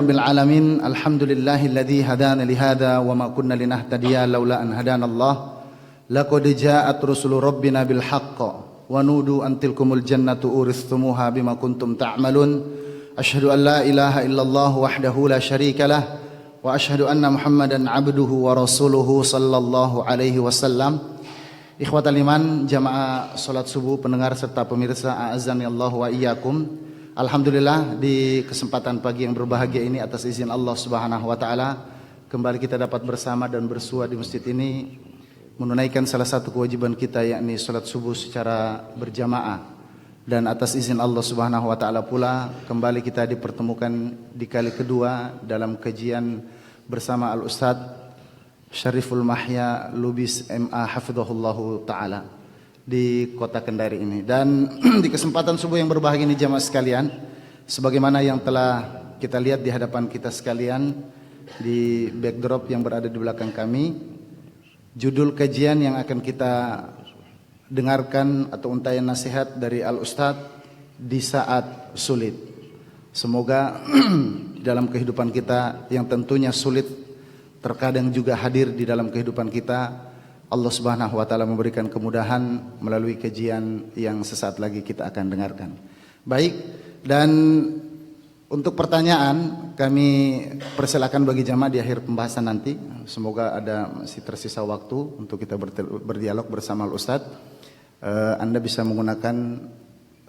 Rabbil alamin, alhamdulillahilladzi hadana lihada wa ma kunna linahtadiya laula an hadanallah. Laqad ja'at rusulu rabbina bil haqq wa nudu an tilkumul jannatu uristumuha bima kuntum ta'malun. Asyhadu an la ilaha illallah wahdahu la syarika lah wa asyhadu anna Muhammadan abduhu wa rasuluhu sallallahu alaihi wasallam. Ikhwatal iman, jamaah salat subuh, pendengar serta pemirsa, a'azzani Allah wa iyyakum. Alhamdulillah, di kesempatan pagi yang berbahagia ini atas izin Allah Subhanahu wa taala kembali kita dapat bersama dan bersua di masjid ini menunaikan salah satu kewajiban kita, yakni salat subuh secara berjamaah. Dan atas izin Allah Subhanahu wa taala pula kembali kita dipertemukan di kali kedua dalam kajian bersama Al-Ustaz Syariful Mahya Lubis MA hafizahullahu taala di kota Kendari ini. Dan di kesempatan subuh yang berbahagia ini jamaah sekalian, sebagaimana yang telah kita lihat di hadapan kita sekalian di backdrop yang berada di belakang kami, judul kajian yang akan kita dengarkan atau untayan nasihat dari Al-Ustadz di saat sulit. Semoga di dalam kehidupan kita yang tentunya sulit terkadang juga hadir di dalam kehidupan kita, Allah Subhanahu wa taala memberikan kemudahan melalui kajian yang sesaat lagi kita akan dengarkan. Baik, dan untuk pertanyaan kami persilakan bagi jamaah di akhir pembahasan nanti. Semoga masih tersisa waktu untuk kita berdialog bersama Al-Ustaz. Anda bisa menggunakan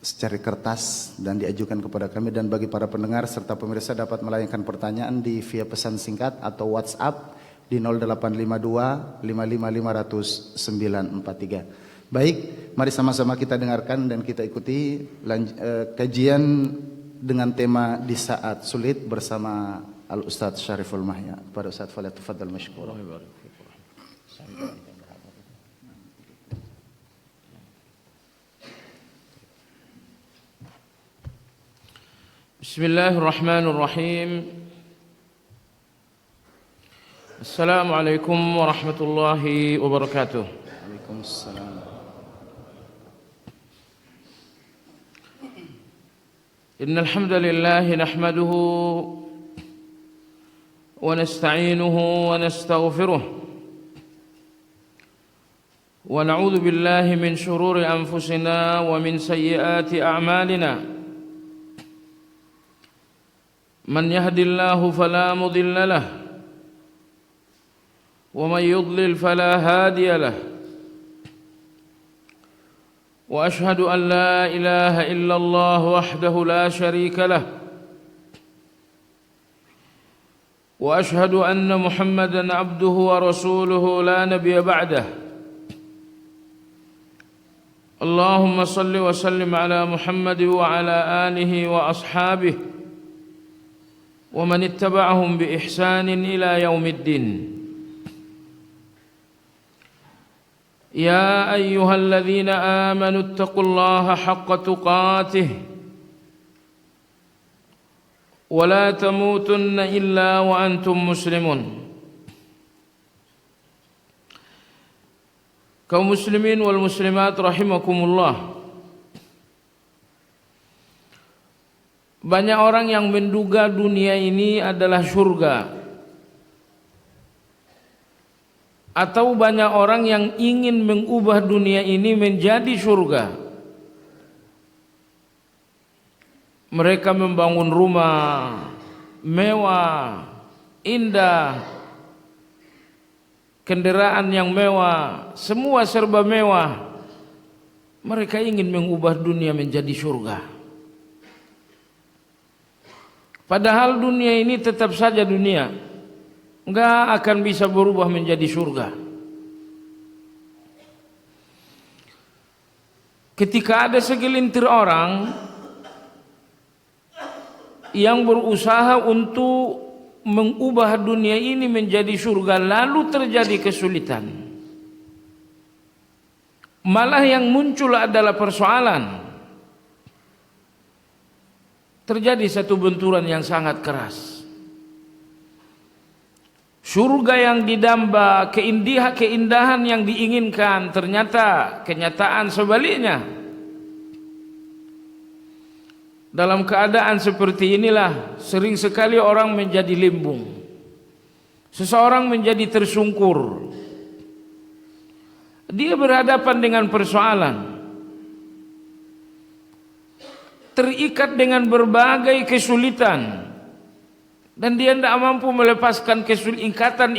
secari kertas dan diajukan kepada kami, dan bagi para pendengar serta pemirsa dapat melayangkan pertanyaan via pesan singkat atau WhatsApp di 0852 55 500 943. Baik, mari sama-sama kita dengarkan dan kita ikuti kajian dengan tema di saat sulit bersama Al-Ustaz Syariful Mahya. Kepada Ustaz, falyatafaddal mashkura. Bismillahirrahmanirrahim. Assalamualaikum warahmatullahi wabarakatuh. Waalaikumsalam. Innal hamdalillah nahmaduhu wa nasta'inuhu wa nastaghfiruh wa na'udzu billahi min shururi anfusina wa min sayyiati a'malina. Man yahdihillahu fala mudilla lahu ومن يضلل فلا هادي له وأشهد أن لا إله إلا الله وحده لا شريك له وأشهد أن محمدا عبده ورسوله لا نبي بعده اللهم صل وسلم على محمد وعلى آله وأصحابه ومن اتبعهم بإحسان إلى يوم الدين. يا أيها الذين آمنوا اتقوا الله حق تقاته ولا تموتن إلا وأنتم مسلمون. Kaum muslimin wal muslimat rahimakumullah. Banyak orang yang menduga dunia ini adalah surga, atau banyak orang yang ingin mengubah dunia ini menjadi surga. Mereka membangun rumah mewah, indah, kendaraan yang mewah, semua serba mewah. Mereka ingin mengubah dunia menjadi surga. Padahal dunia ini tetap saja dunia, enggak akan bisa berubah menjadi surga. Ketika ada segelintir orang yang berusaha untuk mengubah dunia ini menjadi surga, lalu terjadi kesulitan, malah yang muncul adalah persoalan. Terjadi satu benturan yang sangat keras. Surga yang didamba, keindahan yang diinginkan, ternyata kenyataan sebaliknya. Dalam keadaan seperti inilah sering sekali orang menjadi limbung. Seseorang menjadi tersungkur. Dia berhadapan dengan persoalan, terikat dengan berbagai kesulitan, dan dia tidak mampu melepaskan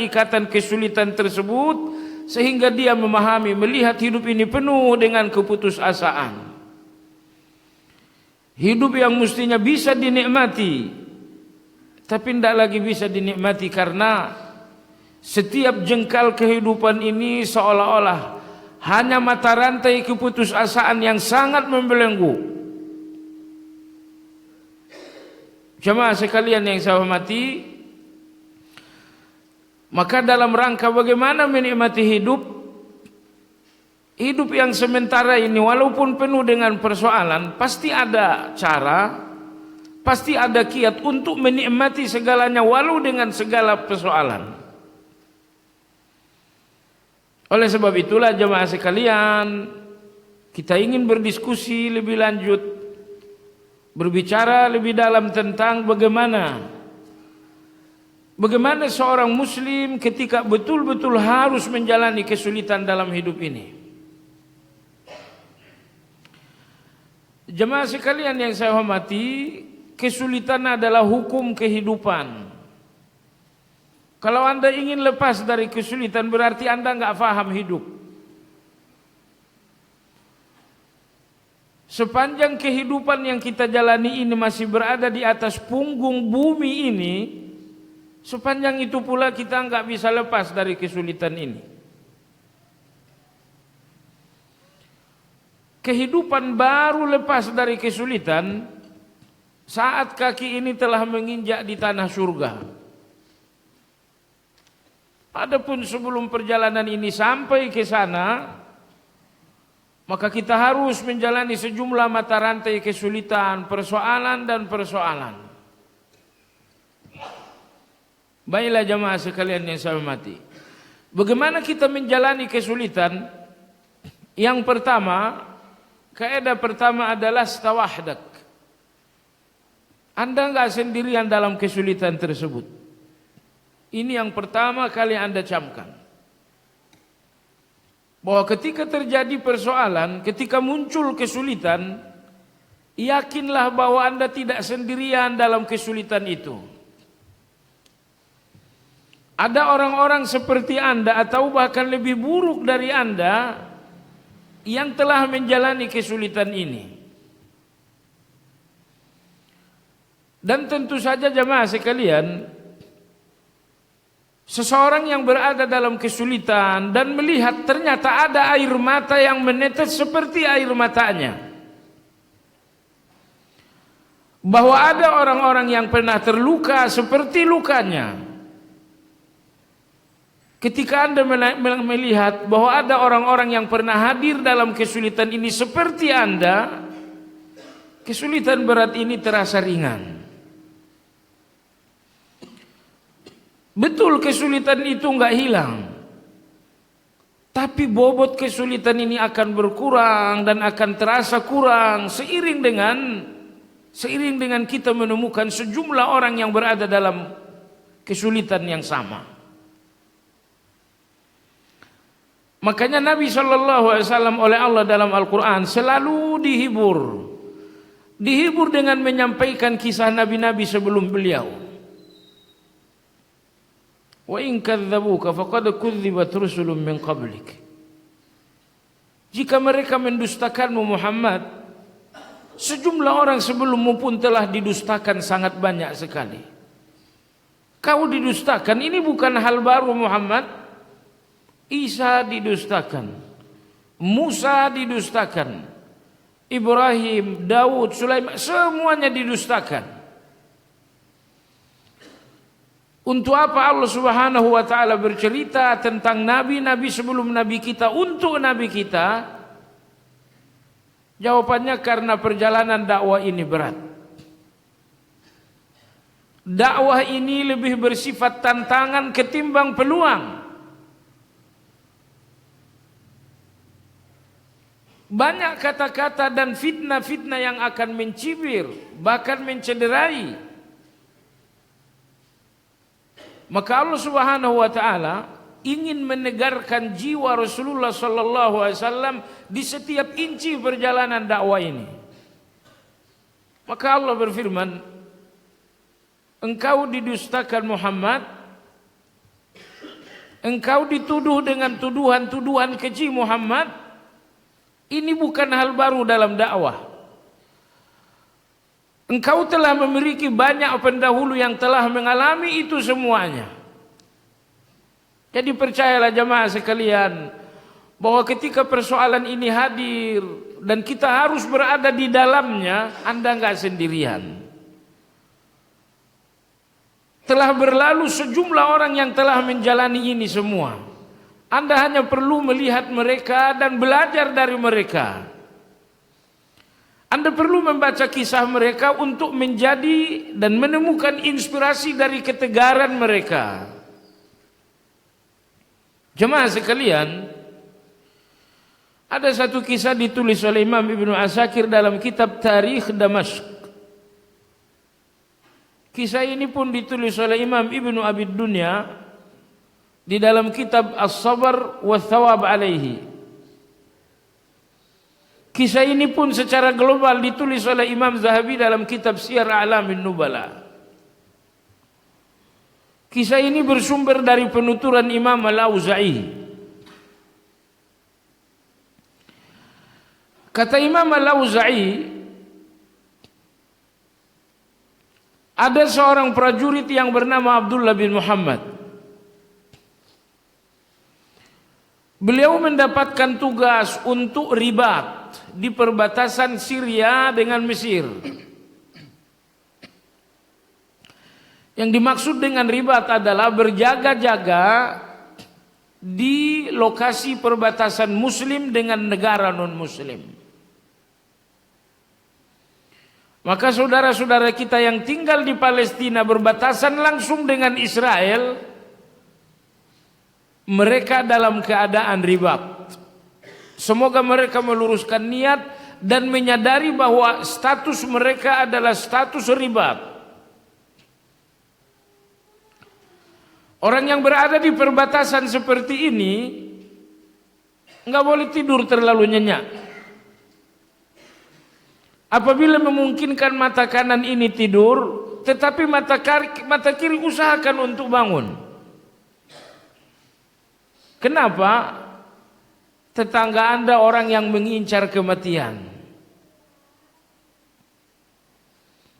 ikatan kesulitan tersebut, sehingga dia memahami, melihat hidup ini penuh dengan keputusasaan. Hidup yang mestinya bisa dinikmati, tapi tidak lagi bisa dinikmati karena setiap jengkal kehidupan ini seolah-olah hanya mata rantai keputusasaan yang sangat membelenggu. Jemaah sekalian yang saya hormati, maka dalam rangka bagaimana menikmati hidup yang sementara ini, walaupun penuh dengan persoalan, pasti ada cara, pasti ada kiat untuk menikmati segalanya walau dengan segala persoalan. Oleh sebab itulah jemaah sekalian, kita ingin berdiskusi lebih lanjut, berbicara lebih dalam tentang bagaimana seorang muslim ketika betul-betul harus menjalani kesulitan dalam hidup ini. Jemaah sekalian yang saya hormati, kesulitan adalah hukum kehidupan. Kalau Anda ingin lepas dari kesulitan, berarti Anda nggak paham hidup. Sepanjang kehidupan yang kita jalani ini masih berada di atas punggung bumi ini, sepanjang itu pula kita nggak bisa lepas dari kesulitan ini. Kehidupan baru lepas dari kesulitan saat kaki ini telah menginjak di tanah surga. Adapun sebelum perjalanan ini sampai ke sana, maka kita harus menjalani sejumlah mata rantai kesulitan, persoalan dan persoalan. Baiklah jemaah sekalian yang saya hormati, bagaimana kita menjalani kesulitan? Yang pertama, kaidah pertama adalah stawahdak. Anda enggak sendirian dalam kesulitan tersebut. Ini yang pertama kali Anda camkan. Bahwa ketika terjadi persoalan, ketika muncul kesulitan, yakinlah bahwa Anda tidak sendirian dalam kesulitan itu. Ada orang-orang seperti Anda atau bahkan lebih buruk dari Anda yang telah menjalani kesulitan ini. Dan tentu saja jemaah sekalian, seseorang yang berada dalam kesulitan dan melihat ternyata ada air mata yang menetes seperti air matanya, bahwa ada orang-orang yang pernah terluka seperti lukanya. Ketika Anda melihat bahwa ada orang-orang yang pernah hadir dalam kesulitan ini seperti Anda, kesulitan berat ini terasa ringan. Betul kesulitan itu enggak hilang, tapi bobot kesulitan ini akan berkurang dan akan terasa kurang seiring dengan kita menemukan sejumlah orang yang berada dalam kesulitan yang sama. Makanya Nabi SAW oleh Allah dalam Al-Quran selalu dihibur dengan menyampaikan kisah nabi-nabi sebelum beliau. Wa in kadzabuka faqad kudzibat rusulun min qablik. Jika mereka mendustakanmu Muhammad, sejumlah orang sebelummu pun telah didustakan sangat banyak sekali. Kau didustakan, ini bukan hal baru Muhammad. Isa didustakan, Musa didustakan, Ibrahim, Daud, Sulaiman, semuanya didustakan. Untuk apa Allah Subhanahu wa taala bercerita tentang nabi-nabi sebelum nabi kita untuk nabi kita? Jawabannya karena perjalanan dakwah ini berat. Dakwah ini lebih bersifat tantangan ketimbang peluang. banyak kata-kata dan fitnah-fitnah yang akan mencibir, bahkan mencederai. Maka Allah Subhanahu wa taala ingin menegarkan jiwa Rasulullah sallallahu alaihi wasallam di setiap inci perjalanan dakwah ini. Maka Allah berfirman, engkau didustakan Muhammad, engkau dituduh dengan tuduhan-tuduhan keji Muhammad. Ini bukan hal baru dalam dakwah. Engkau telah memiliki banyak pendahulu yang telah mengalami itu semuanya. Jadi percayalah jamaah sekalian, bahwa ketika persoalan ini hadir dan kita harus berada di dalamnya, Anda enggak sendirian. Telah berlalu sejumlah orang yang telah menjalani ini semua. Anda hanya perlu melihat mereka dan belajar dari mereka. Anda perlu membaca kisah mereka untuk menjadi dan menemukan inspirasi dari ketegaran mereka. Jemaah sekalian, ada satu kisah ditulis oleh Imam Ibnu Asakir dalam kitab Tarikh Damashq. Kisah ini pun ditulis oleh Imam Ibnu Abid Dunya di dalam kitab As-Sabr wa Thawab Alaihi. Kisah ini pun secara global ditulis oleh Imam Zahabi dalam kitab Siyar A'lamin Nubala. Kisah ini bersumber dari penuturan Imam Al-Auza'i. Kata Imam Al-Auza'i, ada seorang prajurit yang bernama Abdullah bin Muhammad. Beliau mendapatkan tugas untuk ribat di perbatasan Syria dengan Mesir. Yang dimaksud dengan ribat adalah berjaga-jaga di lokasi perbatasan Muslim dengan negara non-Muslim. Maka saudara-saudara kita yang tinggal di Palestina berbatasan langsung dengan Israel, mereka dalam keadaan ribat. Semoga mereka meluruskan niat dan menyadari bahwa status mereka adalah status ribat. Orang yang berada di perbatasan seperti ini nggak boleh tidur terlalu nyenyak. Apabila memungkinkan mata kanan ini tidur, tetapi mata kiri usahakan untuk bangun. Kenapa? Tetangga Anda orang yang mengincar kematian.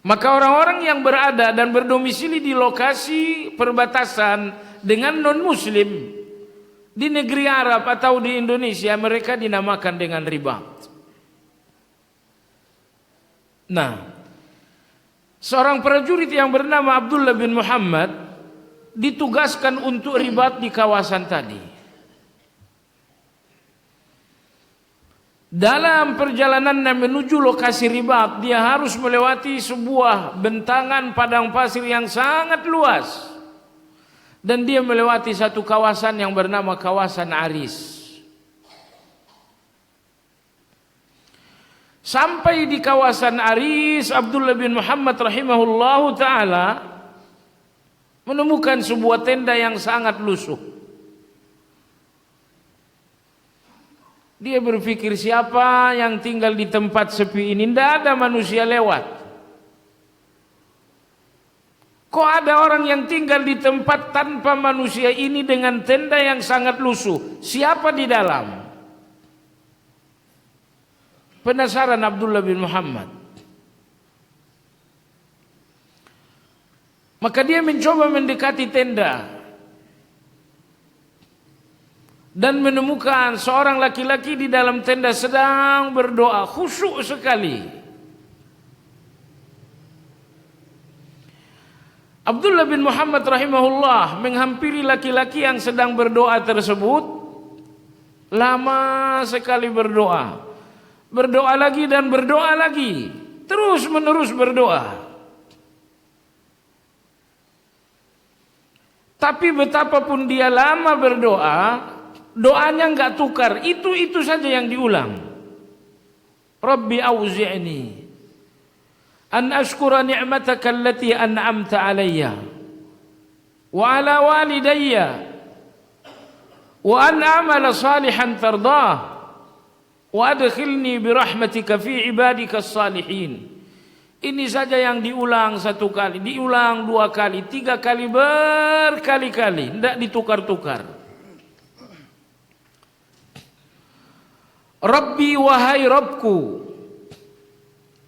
Maka orang-orang yang berada dan berdomisili di lokasi perbatasan dengan non-Muslim di negeri Arab atau di Indonesia, mereka dinamakan dengan ribat. Nah, seorang prajurit yang bernama Abdullah bin Muhammad ditugaskan untuk ribat di kawasan tadi. Dalam perjalanannya menuju lokasi ribat, dia harus melewati sebuah bentangan padang pasir yang sangat luas. Dan dia melewati satu kawasan yang bernama kawasan Aris. Sampai di kawasan Aris, Abdullah bin Muhammad rahimahullahu ta'ala menemukan sebuah tenda yang sangat lusuh. Dia berpikir, siapa yang tinggal di tempat sepi ini? Tidak ada manusia lewat. Kok ada orang yang tinggal di tempat tanpa manusia ini dengan tenda yang sangat lusuh? Siapa di dalam? Penasaran Abdullah bin Muhammad. Maka dia mencoba mendekati tenda dan menemukan seorang laki-laki di dalam tenda sedang berdoa, khusyuk sekali. Abdullah bin Muhammad rahimahullah menghampiri laki-laki yang sedang berdoa tersebut. Lama sekali berdoa. Berdoa lagi dan berdoa lagi. Terus menerus berdoa. Tapi betapapun dia lama berdoa, doanya enggak tukar, itu saja yang diulang. Rabbi auzi'ni an ashkura ni'mataka allati an'amta alayya wa ala walidayya wa an a'mala salihan tardah wa adkhilni birahmatika fi ibadika as-salihin. Ini saja yang diulang 1 kali, diulang 2 kali, 3 kali, berkali-kali, tidak ditukar-tukar. Rabbi, wahai Rabbku,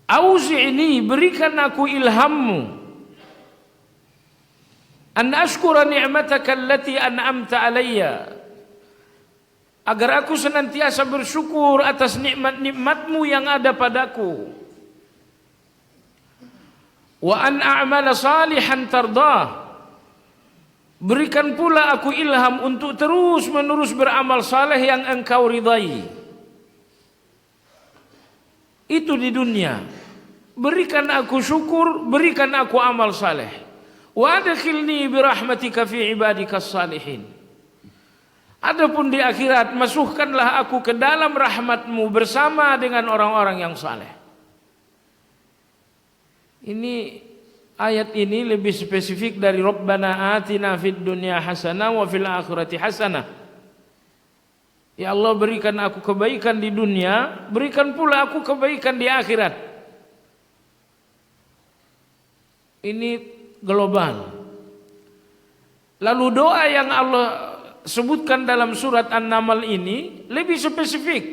auzi'ni, berikan aku ilhammu, an ashkura ni'mataka allati an'amta alayya, agar aku senantiasa bersyukur atas nikmat-nikmatmu yang ada padaku. Wa an a'mala salihan tardah, berikan pula aku ilham untuk terus menerus beramal saleh yang engkau ridai. Itu di dunia. Berikan aku syukur, berikan aku amal saleh. Wa adkhilni birahmatika fi ibadikas salihin. Adapun di akhirat, masukkanlah aku ke dalam rahmatmu bersama dengan orang-orang yang saleh. Ini ayat ini lebih spesifik dari Rabbana atina fid dunya hasanah wa fil akhirati hasanah. Ya Allah, berikan aku kebaikan di dunia, berikan pula aku kebaikan di akhirat. Ini global. Lalu doa yang Allah sebutkan dalam surat An-Naml ini lebih spesifik.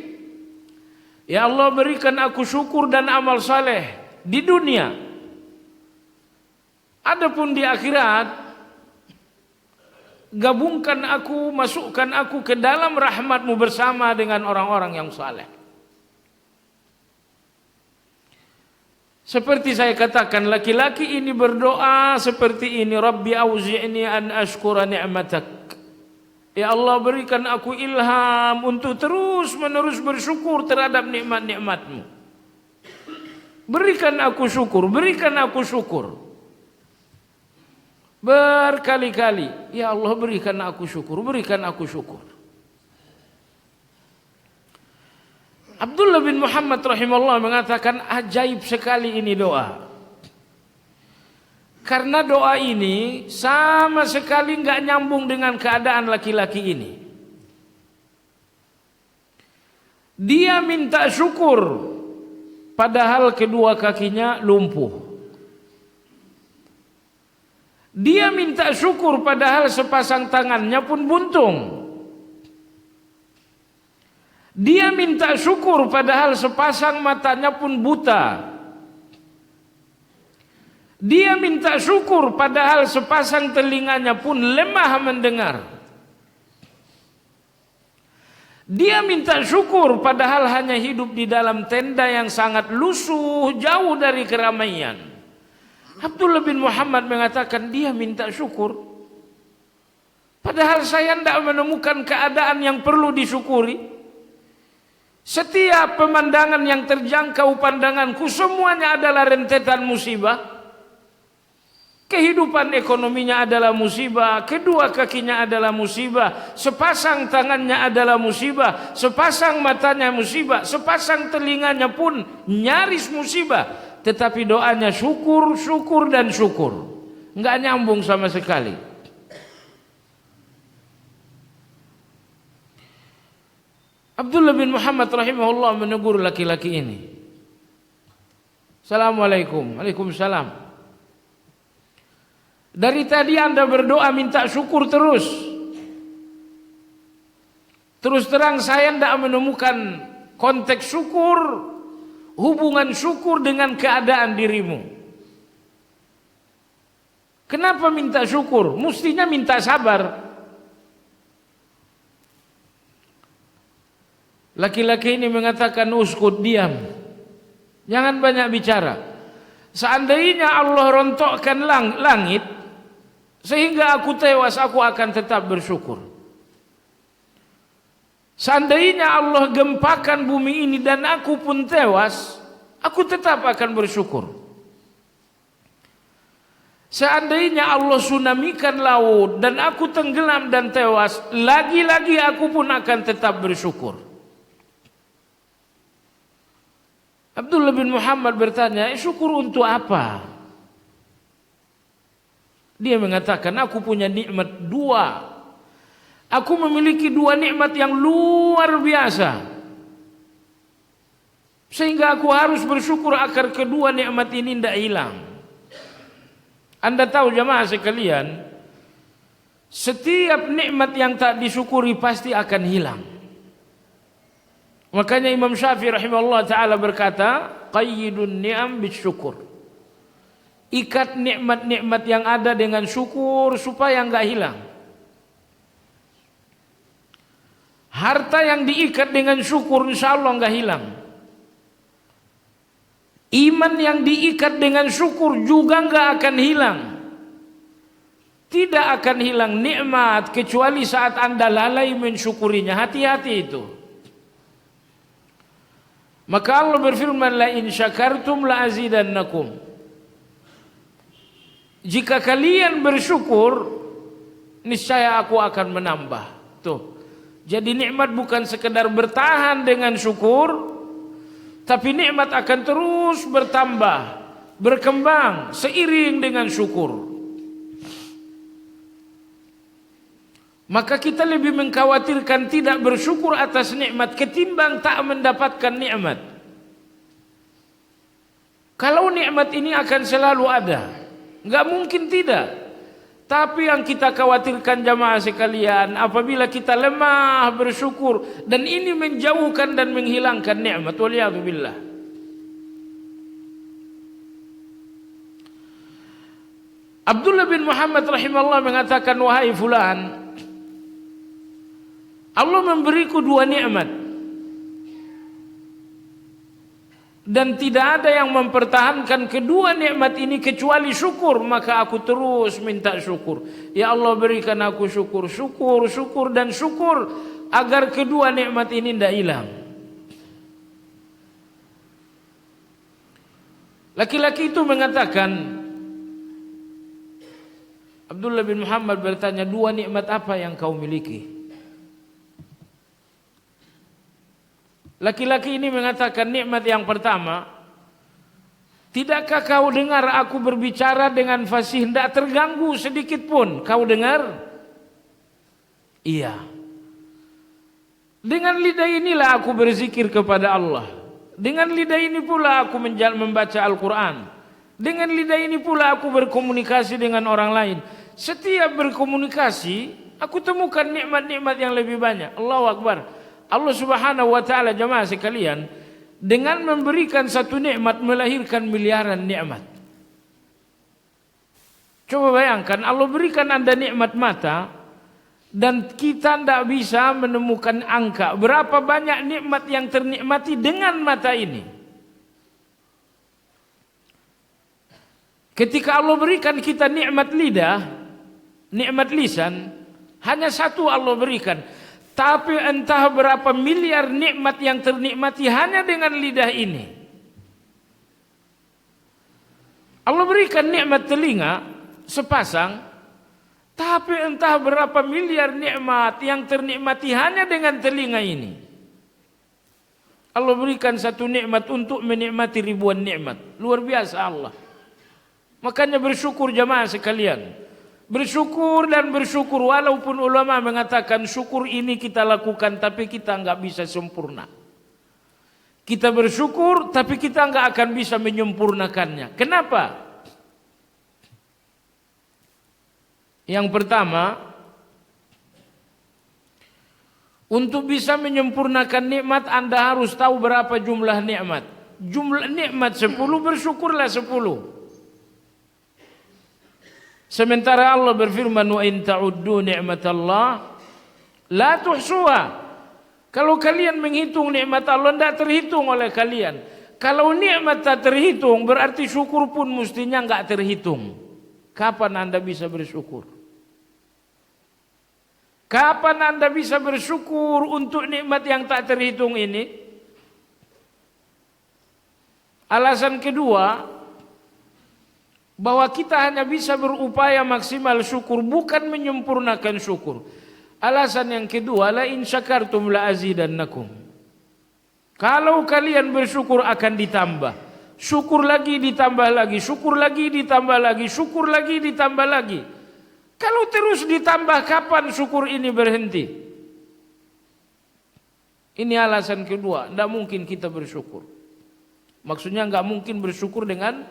Ya Allah, berikan aku syukur dan amal saleh di dunia. Adapun di akhirat, gabungkan aku, masukkan aku ke dalam rahmatmu bersama dengan orang-orang yang saleh. Seperti saya katakan, laki-laki ini berdoa seperti ini, Rabbi auzi'ni an ashkura ni'matak. Ya Allah, berikan aku ilham untuk terus menerus bersyukur terhadap nikmat-nikmatmu. Berikan aku syukur, berikan aku syukur. Berkali-kali, ya Allah, berikan aku syukur, berikan aku syukur. Abdullah bin Muhammad rahimahullah mengatakan, ajaib sekali ini doa. Karena doa ini sama sekali nggak nyambung dengan keadaan laki-laki ini. Dia minta syukur, padahal kedua kakinya lumpuh. Dia minta syukur padahal sepasang tangannya pun buntung. Dia minta syukur padahal sepasang matanya pun buta. Dia minta syukur padahal sepasang telinganya pun lemah mendengar. Dia minta syukur padahal hanya hidup di dalam tenda yang sangat lusuh, jauh dari keramaian. Abdullah bin Muhammad mengatakan, dia minta syukur padahal saya tidak menemukan keadaan yang perlu disyukuri. Setiap pemandangan yang terjangkau pandanganku semuanya adalah rentetan musibah. Kehidupan ekonominya adalah musibah, kedua kakinya adalah musibah, sepasang tangannya adalah musibah, sepasang matanya musibah, sepasang telinganya pun nyaris musibah. Tetapi doanya syukur, syukur, dan syukur. Nggak nyambung sama sekali. Abdullah bin Muhammad rahimahullah menegur laki-laki ini. Assalamualaikum. Waalaikumsalam. Dari tadi Anda berdoa minta syukur terus. Terus terang saya tidak menemukan konteks syukur, hubungan syukur dengan keadaan dirimu. Kenapa minta syukur? Mestinya minta sabar. Laki-laki ini mengatakan, uskut, diam. Jangan banyak bicara. Seandainya Allah rontokkan langit sehingga aku tewas, aku akan tetap bersyukur. Seandainya Allah gempakan bumi ini dan aku pun tewas, aku tetap akan bersyukur. Seandainya Allah tsunamikan laut dan aku tenggelam dan tewas, lagi-lagi aku pun akan tetap bersyukur. Abdullah bin Muhammad bertanya, syukur untuk apa? Dia mengatakan, aku punya nikmat dua. Aku memiliki dua nikmat yang luar biasa. Sehingga aku harus bersyukur agar kedua nikmat ini tidak hilang. Anda tahu jamaah sekalian, setiap nikmat yang tak disyukuri pasti akan hilang. Makanya Imam Syafi'i rahimahullah ta'ala berkata, qayyidun ni'am bisyukur. Ikat nikmat-nikmat yang ada dengan syukur supaya enggak hilang. Harta yang diikat dengan syukur insya Allah enggak hilang. Iman yang diikat dengan syukur juga enggak akan hilang. Tidak akan hilang nikmat kecuali saat Anda lalai mensyukurinya. Hati-hati itu. Maka Allah berfirman, la in syakartum la azidannakum. Jika kalian bersyukur, niscaya aku akan menambah. Tuh. Jadi nikmat bukan sekedar bertahan dengan syukur, tapi nikmat akan terus bertambah, berkembang seiring dengan syukur. Maka kita lebih mengkhawatirkan tidak bersyukur atas nikmat ketimbang tak mendapatkan nikmat. Kalau nikmat ini akan selalu ada, enggak mungkin tidak. Tapi yang kita khawatirkan jamaah sekalian, apabila kita lemah bersyukur dan ini menjauhkan dan menghilangkan nikmat, waliyadzubillah. Abdullah bin Muhammad rahimahullah mengatakan, wahai fulan, Allah memberiku dua nikmat dan tidak ada yang mempertahankan kedua nikmat ini kecuali syukur, maka aku terus minta syukur. Ya Allah, berikan aku syukur, syukur, syukur dan syukur agar kedua nikmat ini tidak hilang. Laki-laki itu mengatakan, Abdullah bin Muhammad bertanya, dua nikmat apa yang kau miliki? Laki-laki ini mengatakan, nikmat yang pertama, tidakkah kau dengar aku berbicara dengan fasih, tidak terganggu sedikit pun? Kau dengar? Iya. Dengan lidah inilah aku berzikir kepada Allah. Dengan lidah ini pula aku membaca Al-Quran. Dengan lidah ini pula aku berkomunikasi dengan orang lain. Setiap berkomunikasi, aku temukan nikmat-nikmat yang lebih banyak. Allahu Akbar. Allah subhanahu wa ta'ala jamaah sekalian, dengan memberikan satu nikmat melahirkan miliaran nikmat. Coba bayangkan, Allah berikan Anda nikmat mata dan kita tidak bisa menemukan angka berapa banyak nikmat yang ternikmati dengan mata ini. Ketika Allah berikan kita nikmat lidah, nikmat lisan, hanya satu Allah berikan. Tapi entah berapa miliar nikmat yang ternikmati hanya dengan lidah ini. Allah berikan nikmat telinga sepasang, tapi entah berapa miliar nikmat yang ternikmati hanya dengan telinga ini. Allah berikan satu nikmat untuk menikmati ribuan nikmat. Luar biasa Allah. Makanya bersyukur jamaah sekalian. Bersyukur dan bersyukur, walaupun ulama mengatakan syukur ini kita lakukan tapi kita enggak bisa sempurna. Kita bersyukur tapi kita enggak akan bisa menyempurnakannya. Kenapa? Yang pertama, untuk bisa menyempurnakan nikmat Anda harus tahu berapa jumlah nikmat. Jumlah nikmat 10, bersyukurlah 10. Sementara Allah berfirman, wa in ta'uddu ni'matallah la tuhsuha. Kalau kalian menghitung nikmat Allah, tidak terhitung oleh kalian. Kalau nikmat tak terhitung, berarti syukur pun mestinya enggak terhitung. Kapan Anda bisa bersyukur? Kapan Anda bisa bersyukur untuk nikmat yang tak terhitung ini? Alasan kedua, bahwa kita hanya bisa berupaya maksimal syukur, bukan menyempurnakan syukur. Alasan yang kedua, la in syakartum la azidannakum. Kalau kalian bersyukur akan ditambah. Syukur lagi ditambah lagi, syukur lagi ditambah lagi, syukur lagi ditambah lagi. Kalau terus ditambah, kapan syukur ini berhenti? Ini alasan kedua, tidak mungkin kita bersyukur. Maksudnya nggak mungkin bersyukur dengan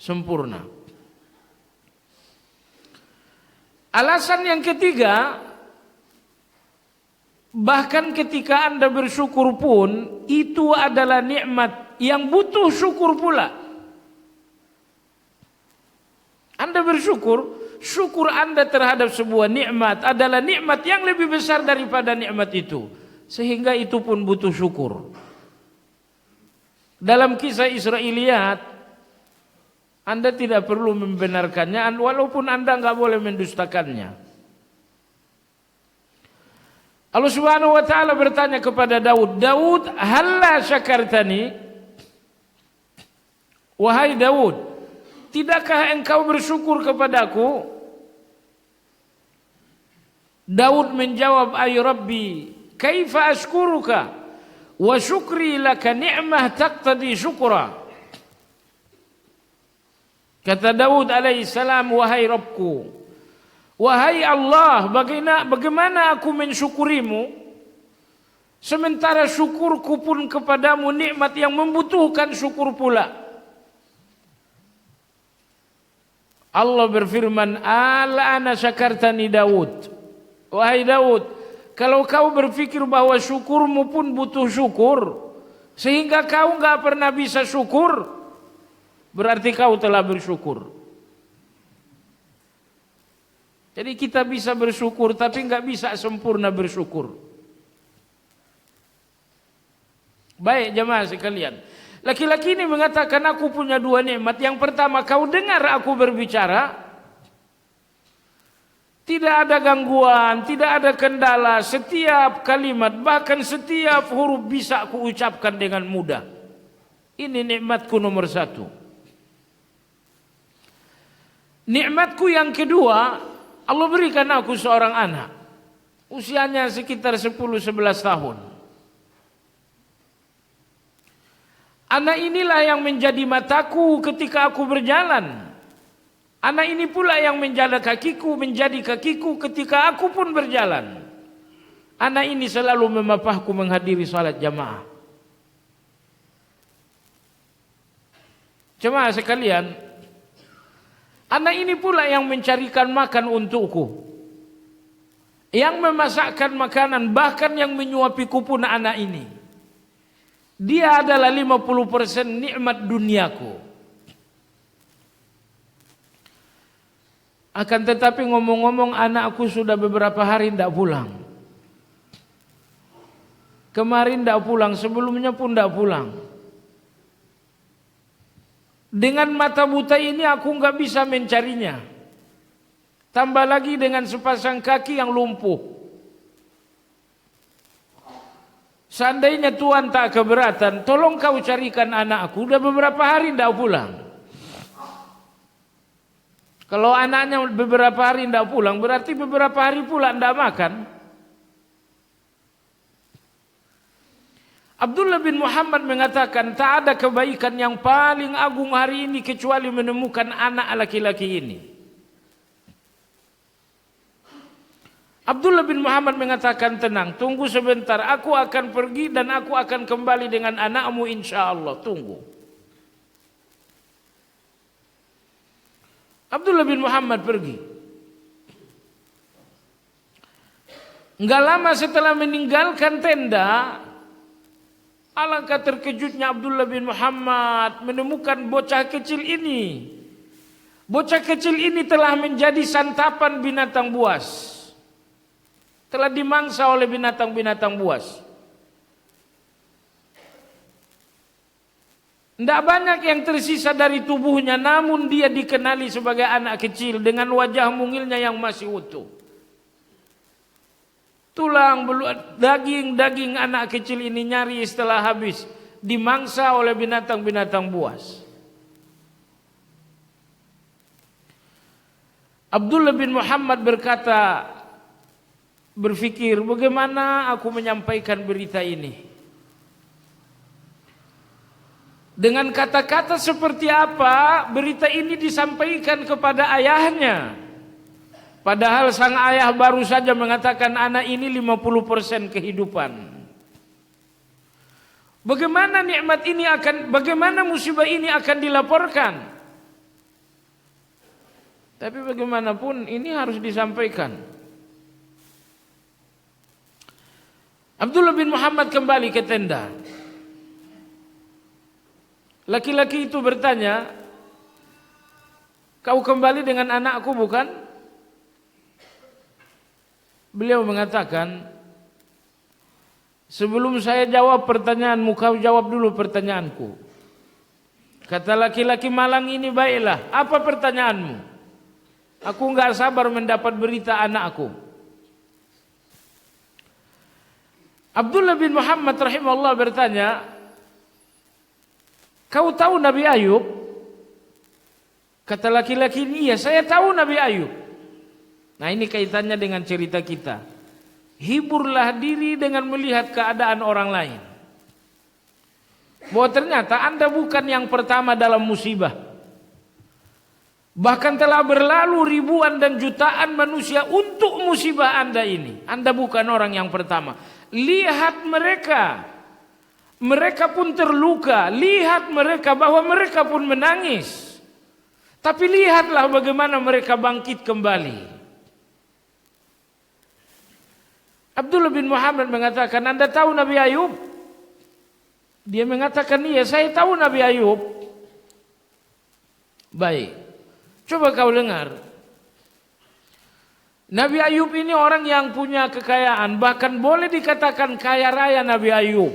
sempurna. Alasan yang ketiga, bahkan ketika Anda bersyukur pun itu adalah nikmat yang butuh syukur pula. Anda bersyukur, syukur Anda terhadap sebuah nikmat adalah nikmat yang lebih besar daripada nikmat itu, sehingga itu pun butuh syukur. Dalam kisah Israiliyat, Anda tidak perlu membenarkannya, walaupun Anda nggak boleh mendustakannya. Allah Subhanahu wa taala bertanya kepada Daud, "Daud, halla syakartani?" Wahai Daud, tidakkah engkau bersyukur kepadaku? Daud menjawab, "Ay Rabbi, kaifa ashkuruka? Wa syukri laka ni'mah taqtadi syukra." Kata Daud alaihissalam, "Wahai Rabbku, wahai Allah, bagaimana aku mensyukurimu sementara syukurku pun kepadamu nikmat yang membutuhkan syukur pula." Allah berfirman, "Al'ana syakartani Daud." Wahai Daud, kalau kau berpikir bahwa syukurmu pun butuh syukur sehingga kau enggak pernah bisa syukur, berarti kau telah bersyukur. Jadi kita bisa bersyukur tapi enggak bisa sempurna bersyukur. Baik jemaah sekalian, laki-laki ini mengatakan, aku punya dua nikmat. Yang pertama, kau dengar aku berbicara, tidak ada gangguan, tidak ada kendala, setiap kalimat bahkan setiap huruf bisa aku ucapkan dengan mudah. Ini nikmatku nomor satu. Nikmatku yang kedua, Allah berikan aku seorang anak, usianya sekitar 10-11 tahun. Anak inilah yang menjadi mataku ketika aku berjalan. Anak ini pula yang menjadi kakiku ketika aku pun berjalan. Anak ini selalu memapahku menghadiri salat jamaah. Jemaah sekalian, anak ini pula yang mencarikan makan untukku, yang memasakkan makanan, bahkan yang menyuapiku pun anak ini. Dia adalah 50% nikmat duniaku. Akan tetapi ngomong-ngomong, anakku sudah beberapa hari tidak pulang. Kemarin tidak pulang, sebelumnya pun tidak pulang. Dengan mata buta ini aku nggak bisa mencarinya. Tambah lagi dengan sepasang kaki yang lumpuh. Seandainya Tuhan tak keberatan, tolong kau carikan anakku, udah beberapa hari tidak pulang. Kalau anaknya beberapa hari tidak pulang, berarti beberapa hari pula tidak makan. Abdullah bin Muhammad mengatakan, tak ada kebaikan yang paling agung hari ini kecuali menemukan anak laki-laki ini. Abdullah bin Muhammad mengatakan, tenang, tunggu sebentar, aku akan pergi dan aku akan kembali dengan anakmu insya Allah, tunggu. Abdullah bin Muhammad pergi. Enggak lama setelah meninggalkan tenda, alangkah terkejutnya Abdullah bin Muhammad menemukan bocah kecil ini. Bocah kecil ini telah menjadi santapan binatang buas. Telah dimangsa oleh binatang-binatang buas. Tidak banyak yang tersisa dari tubuhnya, namun dia dikenali sebagai anak kecil dengan wajah mungilnya yang masih utuh. Tulang, daging anak kecil ini nyaris telah habis, dimangsa oleh binatang-binatang buas. Abdullah bin Muhammad berpikir, bagaimana aku menyampaikan berita ini? Dengan kata-kata seperti apa berita ini disampaikan kepada ayahnya. Padahal sang ayah baru saja mengatakan anak ini 50% kehidupan. Bagaimana nikmat ini bagaimana musibah ini akan dilaporkan? Tapi bagaimanapun ini harus disampaikan. Abdullah bin Muhammad kembali ke tenda. Laki-laki itu bertanya, "Kau kembali dengan anakku bukan?" Beliau mengatakan, "Sebelum saya jawab pertanyaanmu, kau jawab dulu pertanyaanku." Kata laki-laki malang ini, "Baiklah, apa pertanyaanmu? Aku enggak sabar mendapat berita anakku." Abdullah bin Muhammad rahimahullah bertanya, "Kau tahu Nabi Ayub?" Kata laki-laki ini, "Iya, saya tahu Nabi Ayub." Nah, ini kaitannya dengan cerita kita. Hiburlah diri dengan melihat keadaan orang lain. Bahwa ternyata Anda bukan yang pertama dalam musibah. Bahkan telah berlalu ribuan dan jutaan manusia untuk musibah Anda ini. Anda bukan orang yang pertama. Lihat mereka. Mereka pun terluka, lihat mereka bahwa mereka pun menangis. Tapi lihatlah bagaimana mereka bangkit kembali. Abdullah bin Muhammad mengatakan, "Anda tahu Nabi Ayub?" Dia mengatakan, "Iya, saya tahu Nabi Ayub." Baik, coba kau dengar. Nabi Ayub ini orang yang punya kekayaan, bahkan boleh dikatakan kaya raya Nabi Ayub.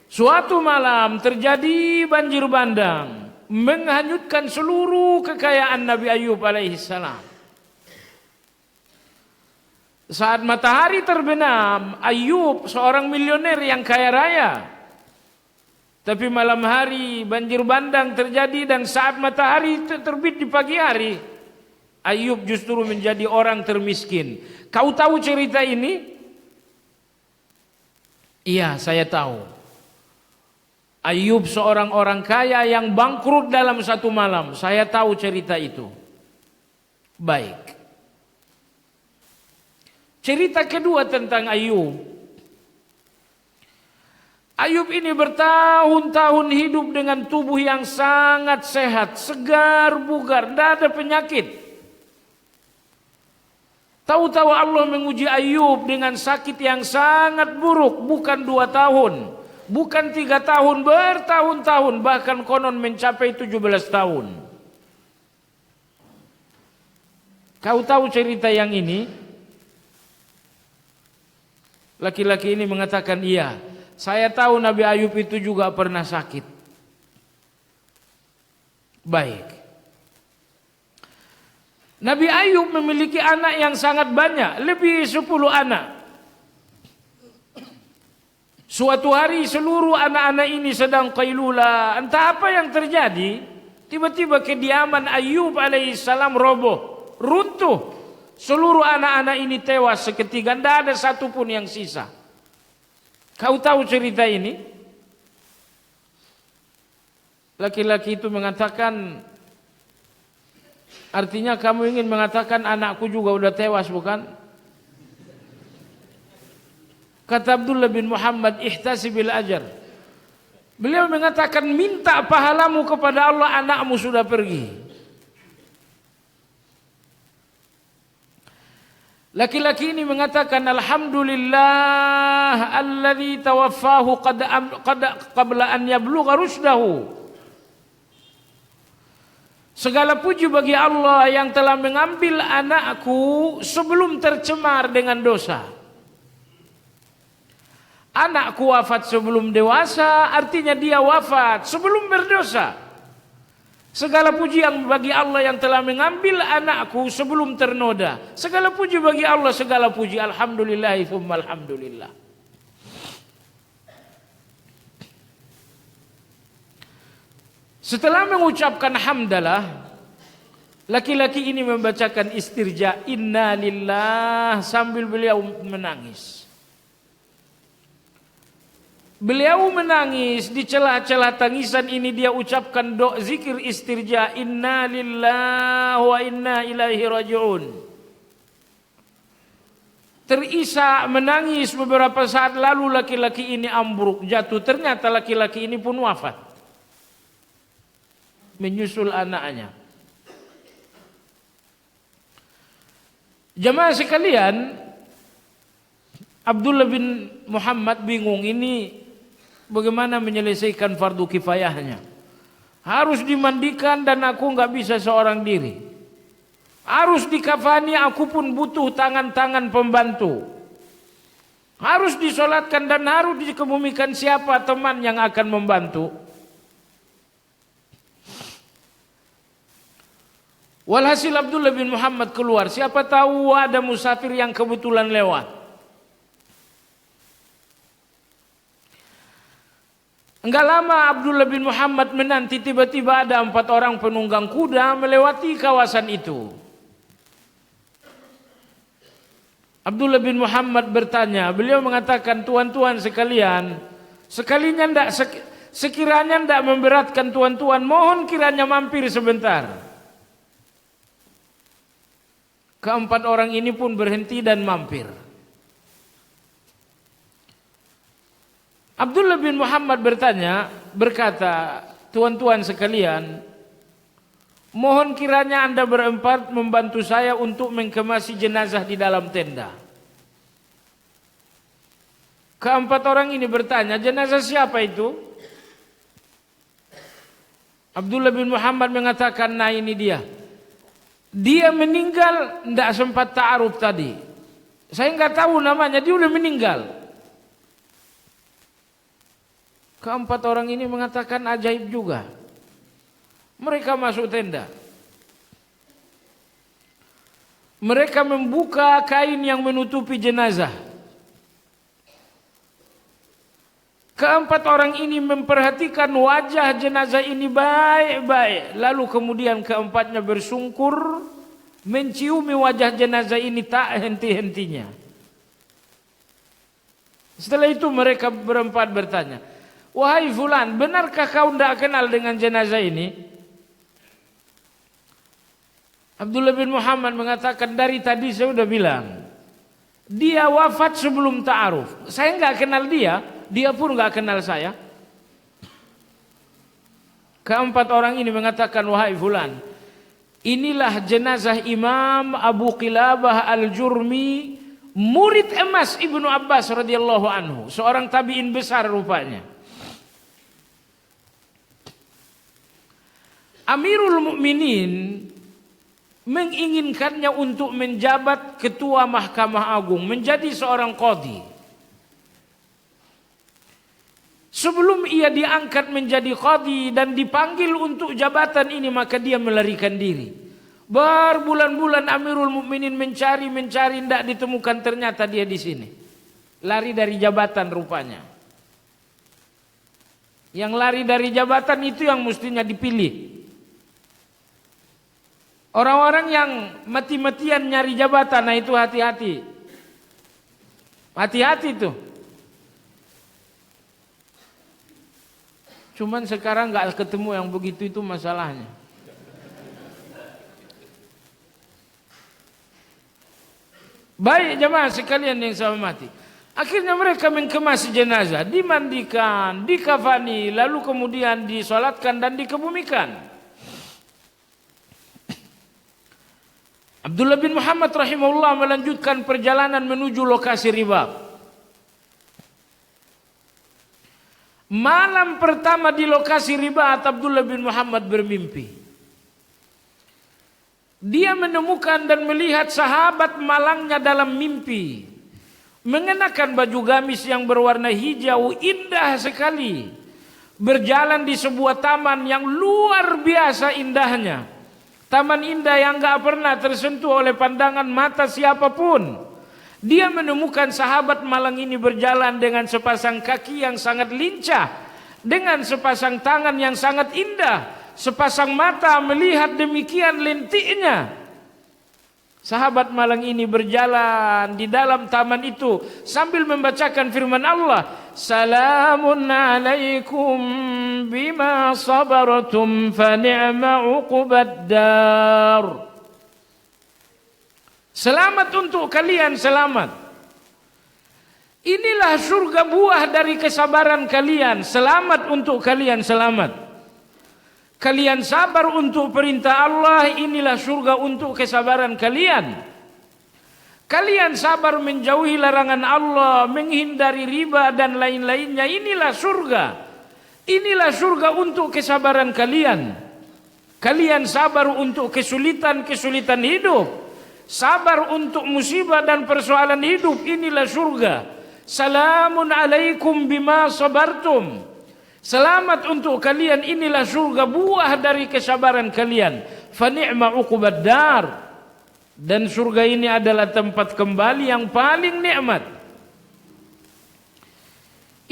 Suatu malam terjadi banjir bandang, menghanyutkan seluruh kekayaan Nabi Ayub alaihissalam. Saat matahari terbenam, Ayub seorang milioner yang kaya raya. Tapi malam hari banjir bandang terjadi dan saat matahari terbit di pagi hari, Ayub justru menjadi orang termiskin. Kau tahu cerita ini? Iya, saya tahu. Ayub seorang orang kaya yang bangkrut dalam satu malam. Saya tahu cerita itu. Baik. Cerita kedua tentang Ayub. Ayub ini bertahun-tahun hidup dengan tubuh yang sangat sehat, segar, bugar, tidak ada penyakit. Tahu-tahu Allah menguji Ayub dengan sakit yang sangat buruk, bukan 2 tahun. Bukan 3 tahun, bertahun-tahun, bahkan konon mencapai 17 tahun. Kau tahu cerita yang ini? Laki-laki ini mengatakan, "Iya, saya tahu Nabi Ayub itu juga pernah sakit." Baik. Nabi Ayub memiliki anak yang sangat banyak, lebih 10 anak. Suatu hari seluruh anak-anak ini sedang qailula. Entah apa yang terjadi, tiba-tiba kediaman Ayub alaihissalam roboh, runtuh. Seluruh anak-anak ini tewas seketika, tidak ada satupun yang sisa. Kau tahu cerita ini? Laki-laki itu mengatakan, "Artinya kamu ingin mengatakan anakku juga udah tewas, bukan?" Kata Abdullah bin Muhammad, "Ihtasibil ajar." Beliau mengatakan, minta pahalamu kepada Allah, anakmu sudah pergi. Laki-laki ini mengatakan, "Alhamdulillah alladzi tawaffahu qabla an yablugha rusydahu." Segala puji bagi Allah yang telah mengambil anakku sebelum tercemar dengan dosa. Anakku wafat sebelum dewasa, artinya dia wafat sebelum berdosa. Segala puji yang bagi Allah yang telah mengambil anakku sebelum ternoda. Segala puji bagi Allah, segala puji. Alhamdulillah, tsumma alhamdulillah. Setelah mengucapkan hamdalah, laki-laki ini membacakan istirja, inna lillah, sambil beliau menangis. Beliau menangis, di celah-celah tangisan ini dia ucapkan doa zikir istirja, inna lillahi wa inna ilaihi raji'un. Terisak menangis beberapa saat lalu laki-laki ini ambruk jatuh. Ternyata laki-laki ini pun wafat, menyusul anaknya. Jamaah sekalian, Abdullah bin Muhammad bingung ini bagaimana menyelesaikan fardu kifayahnya. Harus dimandikan dan aku nggak bisa seorang diri. Harus dikafani, aku pun butuh tangan-tangan pembantu. Harus disolatkan dan harus dikebumikan, siapa teman yang akan membantu? Walhasil Abdullah bin Muhammad keluar. Siapa tahu ada musafir yang kebetulan lewat. Enggak lama Abdullah bin Muhammad menanti, tiba-tiba ada 4 orang penunggang kuda melewati kawasan itu. Abdullah bin Muhammad bertanya, beliau mengatakan, tuan-tuan sekalian, sekiranya tidak memberatkan tuan-tuan, mohon kiranya mampir sebentar. Ke-4 orang ini pun berhenti dan mampir. Abdullah bin Muhammad berkata, tuan-tuan sekalian, mohon kiranya Anda berempat membantu saya untuk mengkemasi jenazah di dalam tenda. Ke-4 orang ini bertanya, jenazah siapa itu? Abdullah bin Muhammad mengatakan, nah ini dia. Dia meninggal, tidak sempat ta'aruf tadi. Saya nggak tahu namanya, dia udah meninggal. Ke-4 orang ini mengatakan ajaib juga. Mereka masuk tenda. Mereka membuka kain yang menutupi jenazah. Ke-4 orang ini memperhatikan wajah jenazah ini baik-baik. Lalu kemudian ke-4-nya bersungkur, menciumi wajah jenazah ini tak henti-hentinya. Setelah itu mereka berempat bertanya, wahai fulan, benarkah kau tidak kenal dengan jenazah ini? Abdullah bin Muhammad mengatakan, dari tadi saya sudah bilang, dia wafat sebelum ta'aruf. Saya nggak kenal dia, dia pun nggak kenal saya. Ke-4 orang ini mengatakan, wahai fulan, inilah jenazah Imam Abu Qilabah al-Jurmi, murid emas Ibnu Abbas radhiyallahu anhu, seorang tabi'in besar rupanya. Amirul Mukminin menginginkannya untuk menjabat ketua Mahkamah Agung, menjadi seorang qadhi. Sebelum ia diangkat menjadi qadhi dan dipanggil untuk jabatan ini, maka dia melarikan diri. Berbulan-bulan Amirul Mukminin mencari, tidak ditemukan, ternyata dia di sini. Lari dari jabatan rupanya. Yang lari dari jabatan itu yang mestinya dipilih. Orang-orang yang mati-matian nyari jabatan, nah itu hati-hati. Hati-hati tuh. Cuman sekarang nggak ketemu yang begitu, itu masalahnya. Baik jemaah sekalian yang saya hormati. Akhirnya mereka mengkemasi jenazah, dimandikan, dikafani, lalu kemudian disolatkan dan dikebumikan. Abdullah bin Muhammad rahimahullah melanjutkan perjalanan menuju lokasi ribab. Malam pertama di lokasi ribat, Abdullah bin Muhammad bermimpi. Dia menemukan dan melihat sahabat malangnya dalam mimpi, mengenakan baju gamis yang berwarna hijau indah sekali, berjalan di sebuah taman yang luar biasa indahnya. Taman indah yang gak pernah tersentuh oleh pandangan mata siapapun. Dia menemukan sahabat malang ini berjalan dengan sepasang kaki yang sangat lincah, dengan sepasang tangan yang sangat indah, sepasang mata melihat demikian lentiknya. Sahabat malang ini berjalan di dalam taman itu sambil membacakan firman Allah, "Salamun alaikum bima sabartum fa ni'ma uqbad dar." Selamat untuk kalian, selamat. Inilah surga buah dari kesabaran kalian. Selamat untuk kalian, selamat. Kalian sabar untuk perintah Allah, inilah surga untuk kesabaran kalian. Kalian sabar menjauhi larangan Allah, menghindari riba dan lain-lainnya, inilah surga. Inilah surga untuk kesabaran kalian. Kalian sabar untuk kesulitan-kesulitan hidup, sabar untuk musibah dan persoalan hidup, inilah surga. Salamun alaikum bima sabartum. Selamat untuk kalian, inilah surga buah dari kesabaran kalian. Fa ni'ma uqbad dar. Dan surga ini adalah tempat kembali yang paling nikmat.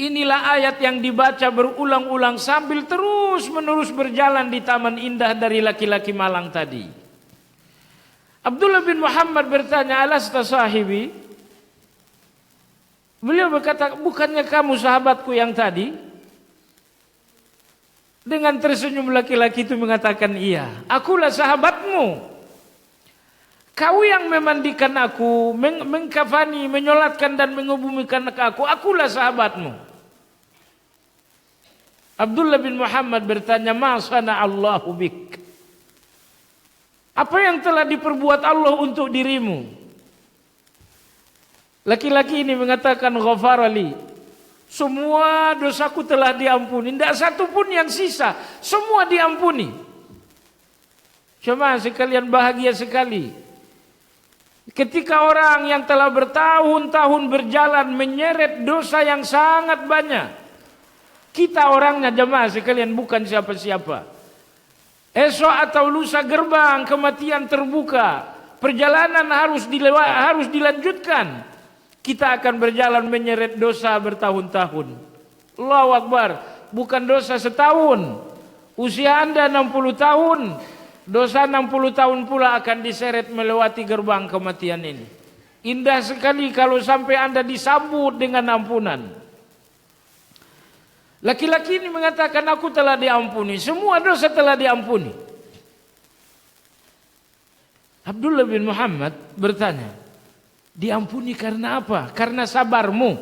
Inilah ayat yang dibaca berulang-ulang sambil terus-menerus berjalan di taman indah dari laki-laki malang tadi. Abdullah bin Muhammad bertanya, "Alasta sahibi?" Beliau berkata, "Bukannya kamu sahabatku yang tadi?" Dengan tersenyum laki-laki itu mengatakan, "Iya, akulah sahabatmu. Kau yang memandikan aku, mengkafani, menyolatkan dan mengubumikan aku, akulah sahabatmu." Abdullah bin Muhammad bertanya, "Ma sana Allahu bik?" Apa yang telah diperbuat Allah untuk dirimu? Laki-laki ini mengatakan, "Ghafarali." Semua dosaku telah diampuni, tidak satu pun yang sisa, semua diampuni. Cuma sekalian bahagia sekali. Ketika orang yang telah bertahun-tahun berjalan menyeret dosa yang sangat banyak, kita orangnya jemaah sekalian bukan siapa-siapa. Esok atau lusa gerbang kematian terbuka, perjalanan harus dilanjutkan. Kita akan berjalan menyeret dosa bertahun-tahun. Allahu Akbar. Bukan dosa setahun. Usia Anda 60 tahun. Dosa 60 tahun pula akan diseret melewati gerbang kematian ini. Indah sekali kalau sampai Anda disambut dengan ampunan. Laki-laki ini mengatakan, "Aku telah diampuni. Semua dosa telah diampuni." Abdullah bin Muhammad bertanya, "Diampuni karena apa? Karena sabarmu?"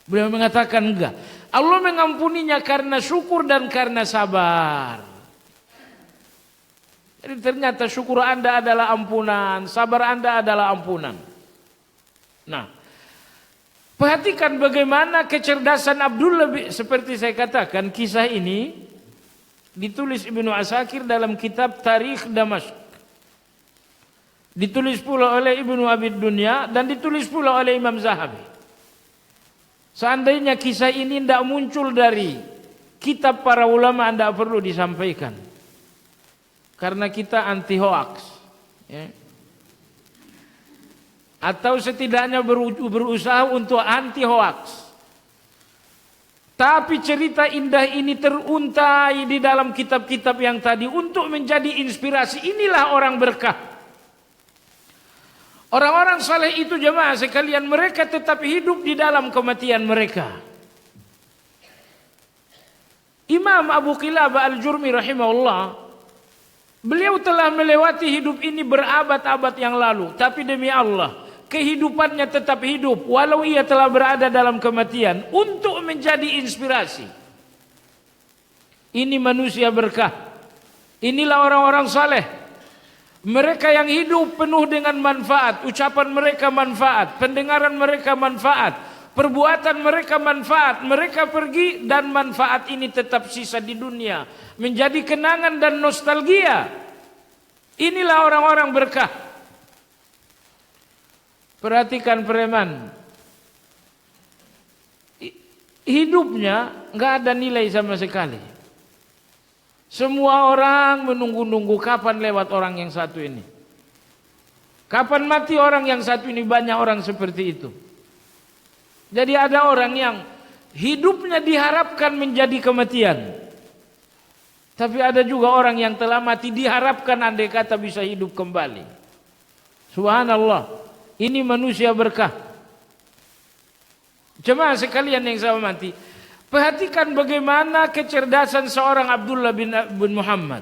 Beliau mengatakan enggak. Allah mengampuninya karena syukur dan karena sabar. Jadi ternyata syukur Anda adalah ampunan, sabar Anda adalah ampunan. Nah, perhatikan bagaimana kecerdasan Abdullah. Seperti saya katakan, kisah ini ditulis Ibnu Asakir dalam kitab Tarikh Damasq. Ditulis pula oleh Ibnu Abid Dunya dan ditulis pula oleh Imam Zahabi. Seandainya kisah ini tidak muncul dari kitab para ulama, tidak perlu disampaikan. Karena kita anti hoax. Ya. Atau setidaknya berusaha untuk anti hoax. Tapi cerita indah ini teruntai di dalam kitab-kitab yang tadi untuk menjadi inspirasi. Inilah orang berkah. Orang-orang saleh itu jemaah sekalian, mereka tetap hidup di dalam kematian mereka. Imam Abu Qilabah Al-Jurmi rahimahullah, beliau telah melewati hidup ini berabad-abad yang lalu, tapi demi Allah, kehidupannya tetap hidup walau ia telah berada dalam kematian untuk menjadi inspirasi. Ini manusia berkah. Inilah orang-orang saleh. Mereka yang hidup penuh dengan manfaat, ucapan mereka manfaat, pendengaran mereka manfaat, perbuatan mereka manfaat, mereka pergi dan manfaat ini tetap sisa di dunia, menjadi kenangan dan nostalgia. Inilah orang-orang berkah. Perhatikan preman, hidupnya nggak ada nilai sama sekali. Semua orang menunggu-nunggu kapan lewat orang yang satu ini. Kapan mati orang yang satu ini, banyak orang seperti itu. Jadi ada orang yang hidupnya diharapkan menjadi kematian. Tapi ada juga orang yang telah mati diharapkan andai kata bisa hidup kembali. Subhanallah, ini manusia berkah. Jemaah sekalian yang saya hormati, perhatikan bagaimana kecerdasan seorang Abdullah bin Muhammad.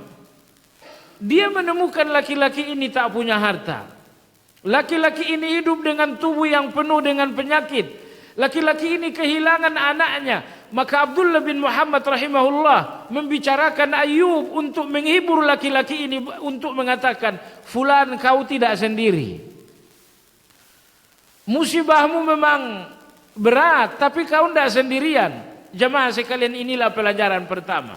Dia menemukan laki-laki ini tak punya harta. Laki-laki ini hidup dengan tubuh yang penuh dengan penyakit. Laki-laki ini kehilangan anaknya. Maka Abdullah bin Muhammad rahimahullah membicarakan Ayub untuk menghibur laki-laki ini, untuk mengatakan, fulan, kau tidak sendiri. Musibahmu memang berat, tapi kau tidak sendirian. Jemaah sekalian, inilah pelajaran pertama.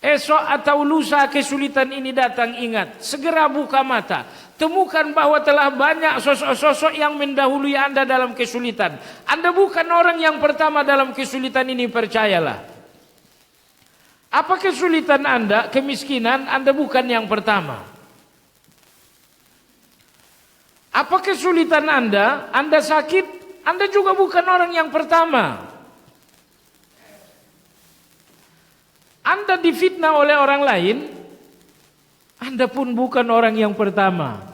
Esok atau lusa kesulitan ini datang, ingat, segera buka mata. Temukan bahwa telah banyak sosok-sosok yang mendahului Anda dalam kesulitan. Anda bukan orang yang pertama dalam kesulitan ini, percayalah. Apa kesulitan Anda, kemiskinan, Anda bukan yang pertama. Apa kesulitan Anda sakit, Anda juga bukan orang yang pertama. Anda difitnah oleh orang lain, Anda pun bukan orang yang pertama.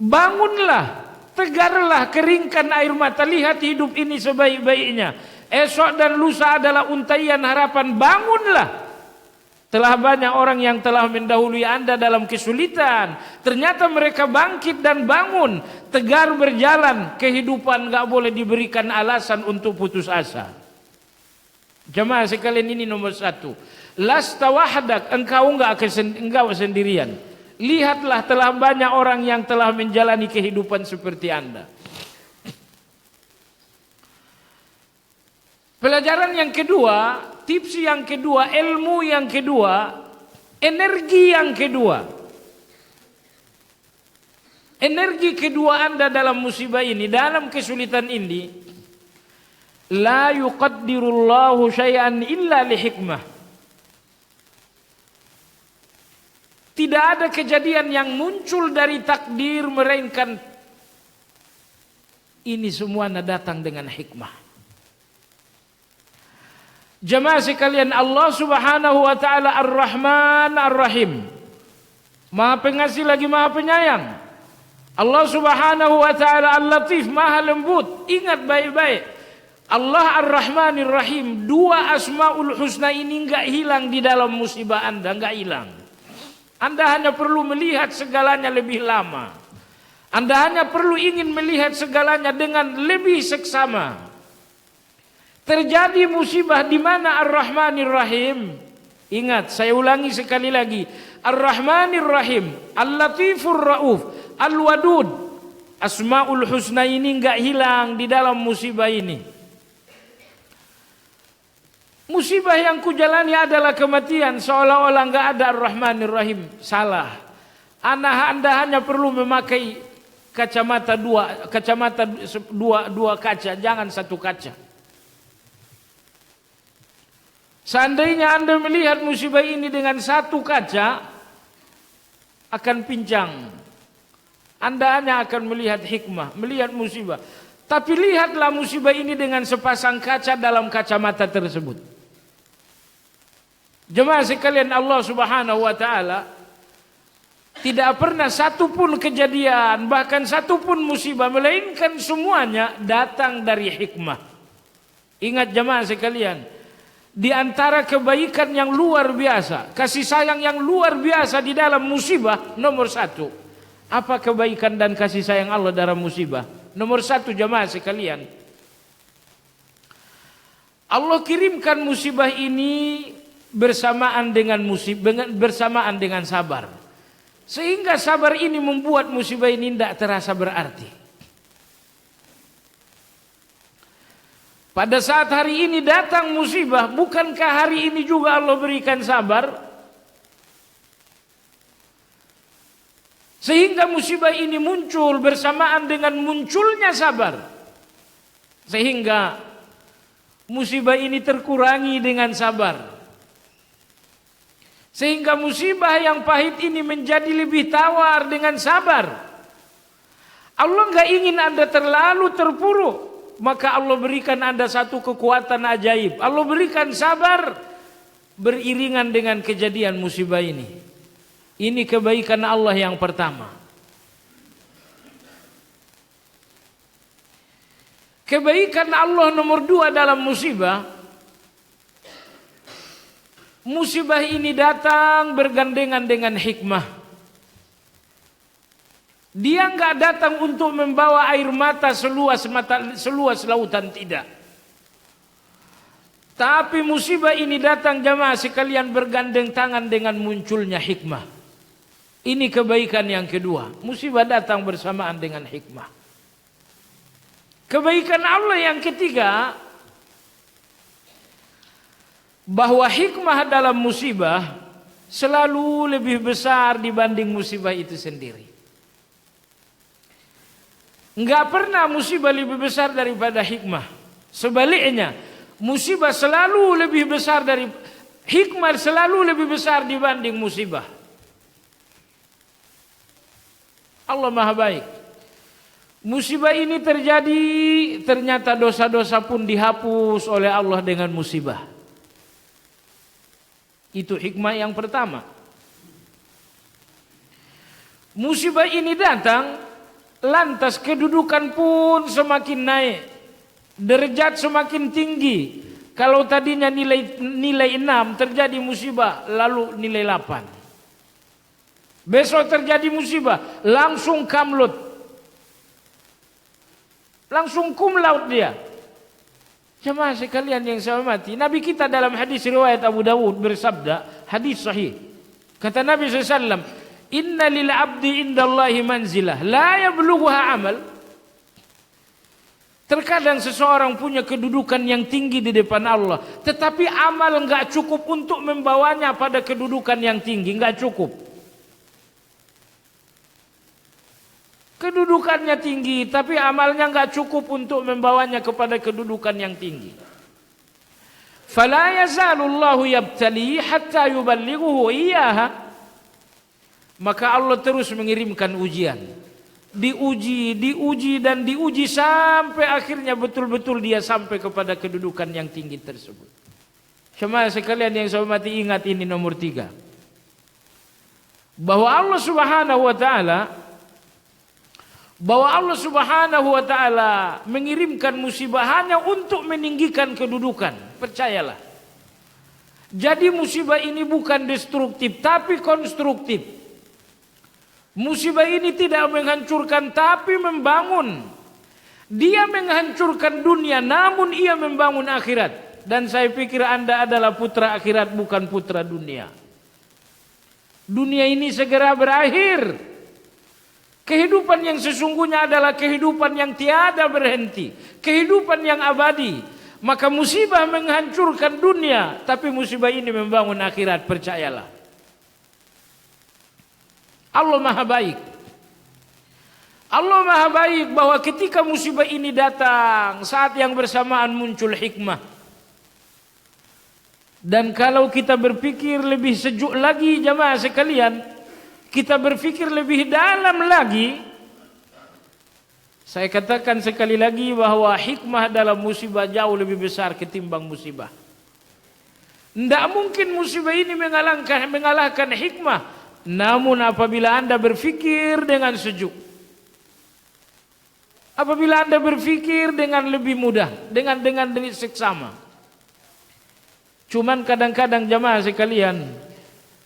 Bangunlah, tegarlah, keringkan air mata, lihat hidup ini sebaik-baiknya. Esok dan lusa adalah untaian harapan, bangunlah. Telah banyak orang yang telah mendahului Anda dalam kesulitan. Ternyata mereka bangkit dan bangun, tegar berjalan. Kehidupan gak boleh diberikan alasan untuk putus asa. Jemaah sekalian, ini nomor satu. Lasta wahdak, engkau enggak sendirian. Lihatlah, telah banyak orang yang telah menjalani kehidupan seperti Anda. Pelajaran yang kedua, tips yang kedua, ilmu yang kedua, energi yang kedua. Energi kedua Anda dalam musibah ini, dalam kesulitan ini, la yuqaddirullahu syai'an illa lihikmah. Tidak ada kejadian yang muncul dari takdir melainkan ini semua datang dengan hikmah. Jemaah sekalian, Allah Subhanahu wa taala Ar-Rahman Ar-Rahim. Maha pengasih lagi Maha penyayang. Allah Subhanahu wa taala Al-Latif, Maha lembut. Ingat baik-baik, Allah Ar-Rahmanir Rahim, dua asmaul husna ini enggak hilang di dalam musibah Anda, enggak hilang. Anda hanya perlu melihat segalanya lebih lama. Anda hanya perlu ingin melihat segalanya dengan lebih seksama. Terjadi musibah di mana Ar-Rahmanir Rahim. Ingat, saya ulangi sekali lagi. Ar-Rahmanir Rahim, Al-Latifur Rauf, Al-Wadud. Asmaul husna ini enggak hilang di dalam musibah ini. Musibah yang kujalani adalah kematian, seolah-olah enggak ada Ar-Rahmanir Rahim. Salah. Anda hanya perlu memakai kacamata dua kaca, jangan satu kaca. Seandainya Anda melihat musibah ini dengan satu kaca, akan pincang. Anda hanya akan melihat hikmah, melihat musibah. Tapi lihatlah musibah ini dengan sepasang kaca dalam kacamata tersebut. Jemaah sekalian, Allah Subhanahu wa taala tidak pernah satu pun kejadian, bahkan satu pun musibah, melainkan semuanya datang dari hikmah. Ingat jemaah sekalian, di antara kebaikan yang luar biasa, kasih sayang yang luar biasa di dalam musibah, nomor satu. Apa kebaikan dan kasih sayang Allah dalam musibah? Nomor satu jemaah sekalian, Allah kirimkan musibah ini bersamaan dengan sabar. Sehingga sabar ini membuat musibah ini tidak terasa berarti. Pada saat hari ini datang musibah, bukankah hari ini juga Allah berikan sabar? Sehingga musibah ini muncul bersamaan dengan munculnya sabar. Sehingga musibah ini terkurangi dengan sabar. Sehingga musibah yang pahit ini menjadi lebih tawar dengan sabar. Allah enggak ingin Anda terlalu terpuruk, maka Allah berikan Anda satu kekuatan ajaib. Allah berikan sabar beriringan dengan kejadian musibah ini. Ini kebaikan Allah yang pertama. Kebaikan Allah nomor 2 dalam musibah. Musibah ini datang bergandengan dengan hikmah. Dia enggak datang untuk membawa air mata seluas lautan, tidak. Tapi musibah ini datang jamaah sekalian bergandeng tangan dengan munculnya hikmah. Ini kebaikan yang kedua. Musibah datang bersamaan dengan hikmah. Kebaikan Allah yang ketiga, bahwa hikmah dalam musibah selalu lebih besar dibanding musibah itu sendiri. Enggak pernah musibah lebih besar daripada hikmah. Sebaliknya, musibah selalu lebih besar dari hikmah, selalu lebih besar dibanding musibah. Allah Maha Baik. Musibah ini terjadi, ternyata dosa-dosa pun dihapus oleh Allah dengan musibah. Itu hikmah yang pertama. Musibah ini datang, lantas kedudukan pun semakin naik, derajat semakin tinggi. Kalau tadinya nilai 6, terjadi musibah lalu nilai 8. Besok terjadi musibah, langsung kamlut. Langsung cum laude dia. Jemaah sekalian yang saya hormati, Nabi kita dalam hadis riwayat Abu Dawud bersabda, hadis sahih. Kata Nabi SAW, "Inna lil abdi indallahi manzilah, la yablughuha amal." Terkadang seseorang punya kedudukan yang tinggi di depan Allah, tetapi amal enggak cukup untuk membawanya pada kedudukan yang tinggi, enggak cukup. Kedudukannya tinggi, tapi amalnya enggak cukup untuk membawanya kepada kedudukan yang tinggi. Fala yazalullahu yabtali hatta yuballighuhu iyyaha. Maka Allah terus mengirimkan ujian. Diuji dan diuji sampai akhirnya betul-betul dia sampai kepada kedudukan yang tinggi tersebut. Jemaah sekalian yang saya hormati, ingat ini nomor 3. Bahwa Allah Subhanahu wa taala mengirimkan musibah hanya untuk meninggikan kedudukan. Percayalah. Jadi musibah ini bukan destruktif tapi konstruktif. Musibah ini tidak menghancurkan tapi membangun. Dia menghancurkan dunia namun ia membangun akhirat. Dan saya pikir Anda adalah putra akhirat bukan putra dunia. Dunia ini segera berakhir. Kehidupan yang sesungguhnya adalah kehidupan yang tiada berhenti, kehidupan yang abadi. Maka musibah menghancurkan dunia, tapi musibah ini membangun akhirat, percayalah. Allah Maha Baik. Allah Maha Baik bahwa ketika musibah ini datang, saat yang bersamaan muncul hikmah. Dan kalau kita berpikir lebih sejuk lagi jamaah sekalian, kita berpikir lebih dalam lagi, saya katakan sekali lagi bahwa hikmah dalam musibah jauh lebih besar ketimbang musibah. Tidak mungkin musibah ini mengalahkan hikmah. Namun apabila Anda berpikir dengan sejuk, apabila Anda berpikir dengan lebih mudah, dengan seksama. Cuman kadang-kadang jamaah sekalian,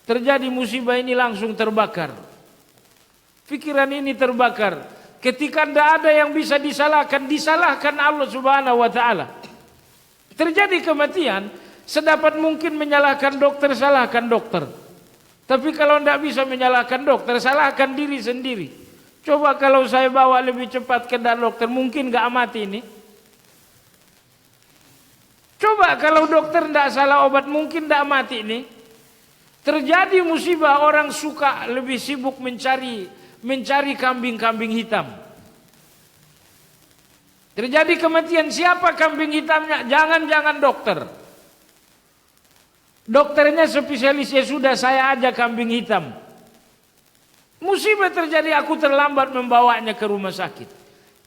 terjadi musibah ini langsung terbakar. Pikiran ini terbakar. Ketika tidak ada yang bisa disalahkan Allah Subhanahu wa taala. Terjadi kematian, sedapat mungkin menyalahkan dokter, salahkan dokter. Tapi kalau tidak bisa menyalahkan dokter, salahkan diri sendiri. Coba kalau saya bawa lebih cepat ke dokter, mungkin enggak mati ini. Coba kalau dokter tidak salah obat, mungkin tidak mati ini. Terjadi musibah, orang suka lebih sibuk mencari kambing-kambing hitam. Terjadi kematian, siapa kambing hitamnya? Jangan-jangan dokter. Dokternya spesialis, ya sudah saya aja kambing hitam. Musibah terjadi, aku terlambat membawanya ke rumah sakit.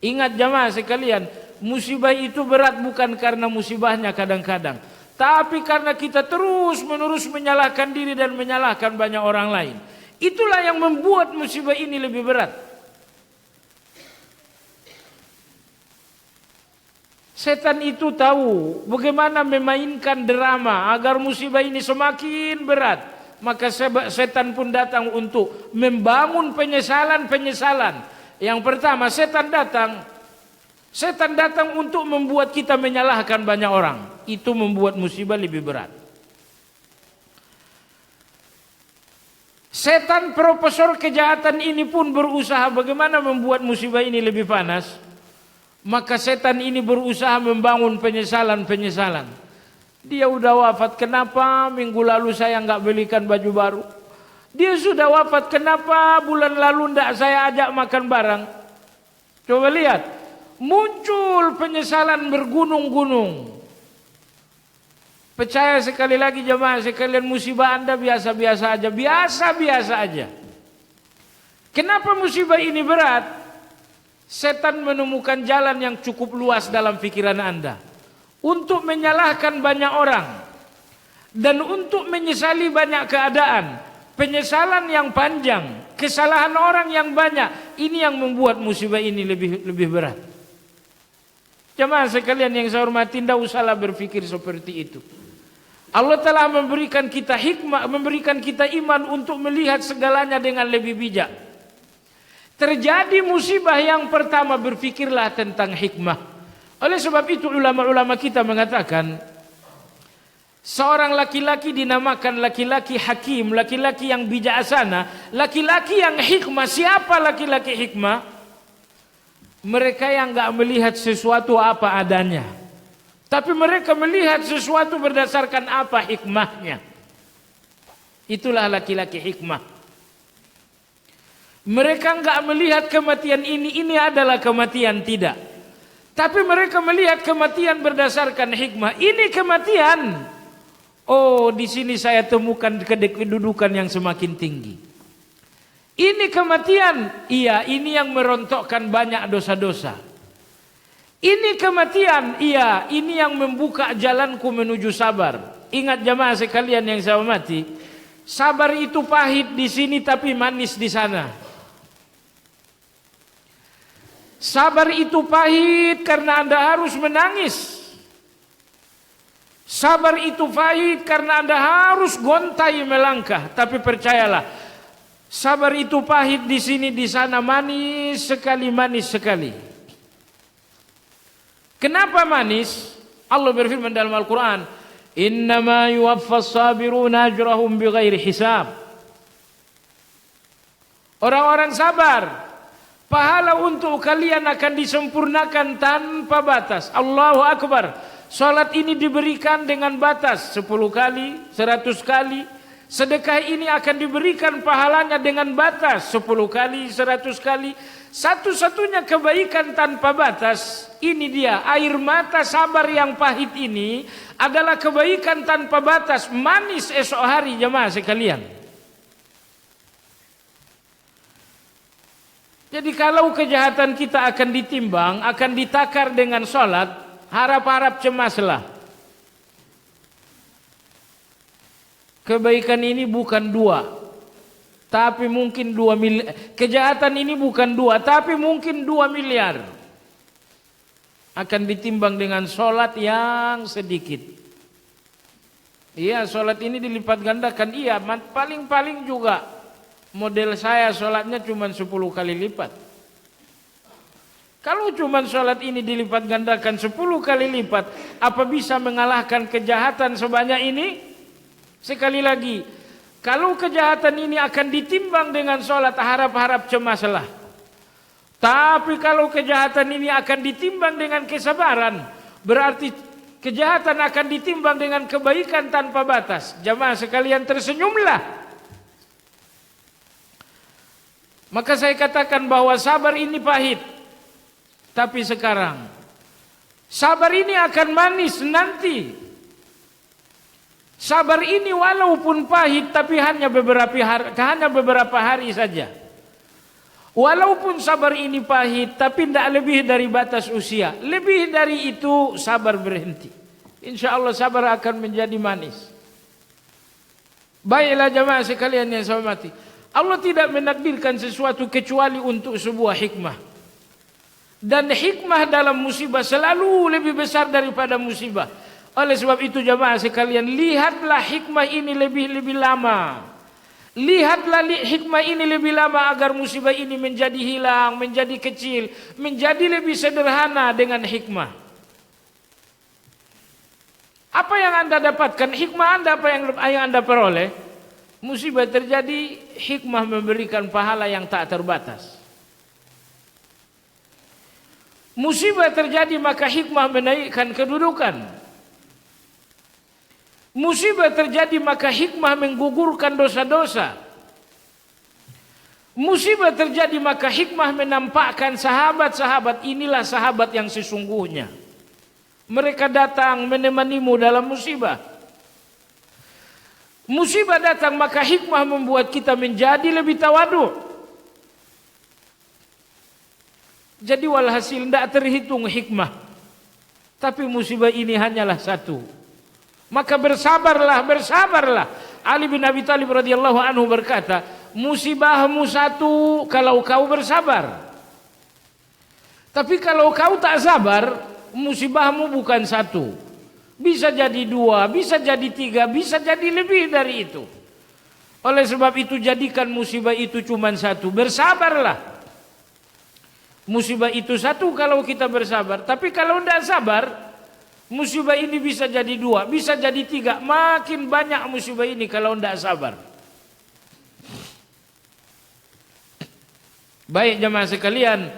Ingat jamaah sekalian, musibah itu berat bukan karena musibahnya kadang-kadang, tapi karena kita terus-menerus menyalahkan diri dan menyalahkan banyak orang lain. Itulah yang membuat musibah ini lebih berat. Setan itu tahu bagaimana memainkan drama agar musibah ini semakin berat. Maka setan pun datang untuk membangun penyesalan-penyesalan. Yang pertama, setan datang untuk membuat kita menyalahkan banyak orang. Itu membuat musibah lebih berat. Setan profesor kejahatan ini pun berusaha bagaimana membuat musibah ini lebih panas. Maka setan ini berusaha membangun penyesalan-penyesalan. Dia udah wafat, kenapa minggu lalu saya nggak belikan baju baru? Dia sudah wafat, kenapa bulan lalu ndak saya ajak makan bareng? Coba lihat, muncul penyesalan bergunung-gunung. Percaya sekali lagi jemaah sekalian, musibah Anda biasa-biasa aja, biasa-biasa aja. Kenapa musibah ini berat? Setan menemukan jalan yang cukup luas dalam pikiran Anda untuk menyalahkan banyak orang dan untuk menyesali banyak keadaan. Penyesalan yang panjang, kesalahan orang yang banyak, ini yang membuat musibah ini lebih berat. Jemaah sekalian yang saya hormati, tidak usahlah berpikir seperti itu. Allah telah memberikan kita hikmah, memberikan kita iman untuk melihat segalanya dengan lebih bijak. Terjadi musibah yang pertama, berpikirlah tentang hikmah. Oleh sebab itu ulama-ulama kita mengatakan, seorang laki-laki dinamakan laki-laki hakim, laki-laki yang bijaksana, laki-laki yang hikmah. Siapa laki-laki hikmah? Mereka yang enggak melihat sesuatu apa adanya, tapi mereka melihat sesuatu berdasarkan apa hikmahnya. Itulah laki-laki hikmah. Mereka enggak melihat kematian ini adalah kematian, tidak. Tapi mereka melihat kematian berdasarkan hikmah. Ini kematian. Oh, di sini saya temukan kedudukan yang semakin tinggi. Ini kematian. Iya, ini yang merontokkan banyak dosa-dosa. Ini kematian. Iya, ini yang membuka jalanku menuju sabar. Ingat jemaah sekalian yang saya hormati, sabar itu pahit di sini tapi manis di sana. Sabar itu pahit karena Anda harus menangis. Sabar itu pahit karena Anda harus gontai melangkah. Tapi percayalah, sabar itu pahit di sini di sana, manis sekali, manis sekali. Kenapa manis? Allah berfirman dalam Al-Quran, innama yuwaffas sabiruna ajrahum bighairi hisab. Orang-orang sabar, pahala untuk kalian akan disempurnakan tanpa batas. Allahu Akbar. Salat ini diberikan dengan batas 10 kali, 100 kali. Sedekah ini akan diberikan pahalanya dengan batas 10 kali, 100 kali. Satu-satunya kebaikan tanpa batas, ini dia, air mata sabar yang pahit ini adalah kebaikan tanpa batas, manis esok hari jemaah sekalian. Jadi kalau kejahatan kita akan ditimbang, akan ditakar dengan sholat, harap-harap cemaslah. Kebaikan ini bukan 2, tapi mungkin 2 miliar. Kejahatan ini bukan 2, tapi mungkin 2 miliar. Akan ditimbang dengan sholat yang sedikit. Iya, sholat ini dilipat gandakan. Iya, paling-paling juga model saya sholatnya cuma 10 kali lipat. Kalau cuma sholat ini dilipat gandakan 10 kali lipat, apa bisa mengalahkan kejahatan sebanyak ini? Sekali lagi, kalau kejahatan ini akan ditimbang dengan sholat, harap-harap cemaslah. Tapi kalau kejahatan ini akan ditimbang dengan kesabaran, berarti kejahatan akan ditimbang dengan kebaikan tanpa batas. Jamaah sekalian tersenyumlah. Maka saya katakan bahwa sabar ini pahit. Tapi sekarang sabar ini akan manis nanti. Sabar ini walaupun pahit tapi hanya beberapa hari saja. Walaupun sabar ini pahit tapi tidak lebih dari batas usia. Lebih dari itu sabar berhenti. Insya Allah sabar akan menjadi manis. Baiklah jemaah sekalian yang saya hormati, Allah tidak menakdirkan sesuatu kecuali untuk sebuah hikmah. Dan hikmah dalam musibah selalu lebih besar daripada musibah. Oleh sebab itu jamaah sekalian, lihatlah hikmah ini lebih lama. Lihatlah hikmah ini lebih lama agar musibah ini menjadi hilang, menjadi kecil, menjadi lebih sederhana dengan hikmah. Apa yang Anda dapatkan? Hikmah Anda apa yang Anda peroleh? Musibah terjadi, hikmah memberikan pahala yang tak terbatas. Musibah terjadi maka hikmah menaikkan kedudukan. Musibah terjadi maka hikmah menggugurkan dosa-dosa. Musibah terjadi maka hikmah menampakkan sahabat-sahabat, inilah sahabat yang sesungguhnya. Mereka datang menemanimu dalam musibah. Musibah datang maka hikmah membuat kita menjadi lebih tawadu. Jadi walhasil tidak terhitung hikmah. Tapi musibah ini hanyalah satu. Maka bersabarlah. Ali bin Abi Thalib radhiyallahu anhu berkata, musibahmu satu kalau kau bersabar. Tapi kalau kau tak sabar, musibahmu bukan satu. Bisa jadi dua, bisa jadi tiga, bisa jadi lebih dari itu. Oleh sebab itu jadikan musibah itu cuma satu. Bersabarlah. Musibah itu satu kalau kita bersabar. Tapi kalau tidak sabar, musibah ini bisa jadi dua, bisa jadi tiga. Makin banyak musibah ini kalau tidak sabar. Baik jemaah sekalian,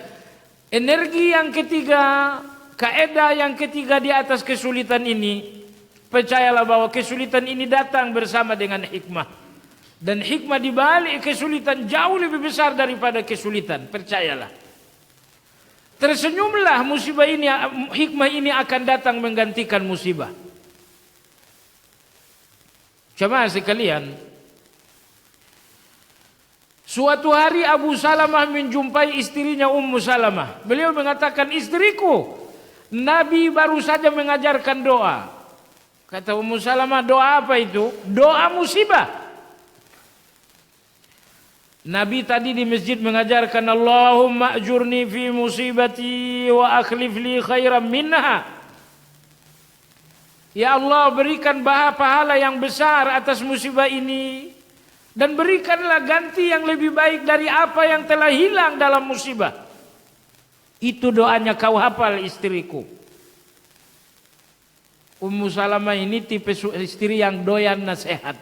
energi yang ketiga, kaidah yang ketiga di atas kesulitan ini, percayalah bahwa kesulitan ini datang bersama dengan hikmah. Dan hikmah di balik kesulitan jauh lebih besar daripada kesulitan, percayalah. Tersenyumlah, musibah ini, hikmah ini akan datang menggantikan musibah. Jemaah sekalian, suatu hari Abu Salamah menjumpai istrinya Ummu Salamah. Beliau mengatakan, istriku, Nabi baru saja mengajarkan doa. Kata Ummu Salamah, doa apa itu? Doa musibah. Nabi tadi di masjid mengajarkan, Allahumma ajurni fi musibati wa akhlif li khairan minha. Ya Allah, berikan pahala yang besar atas musibah ini, dan berikanlah ganti yang lebih baik dari apa yang telah hilang dalam musibah. Itu doanya kau hafal istriku. Ummu Salamah ini tipe istri yang doyan nasihat.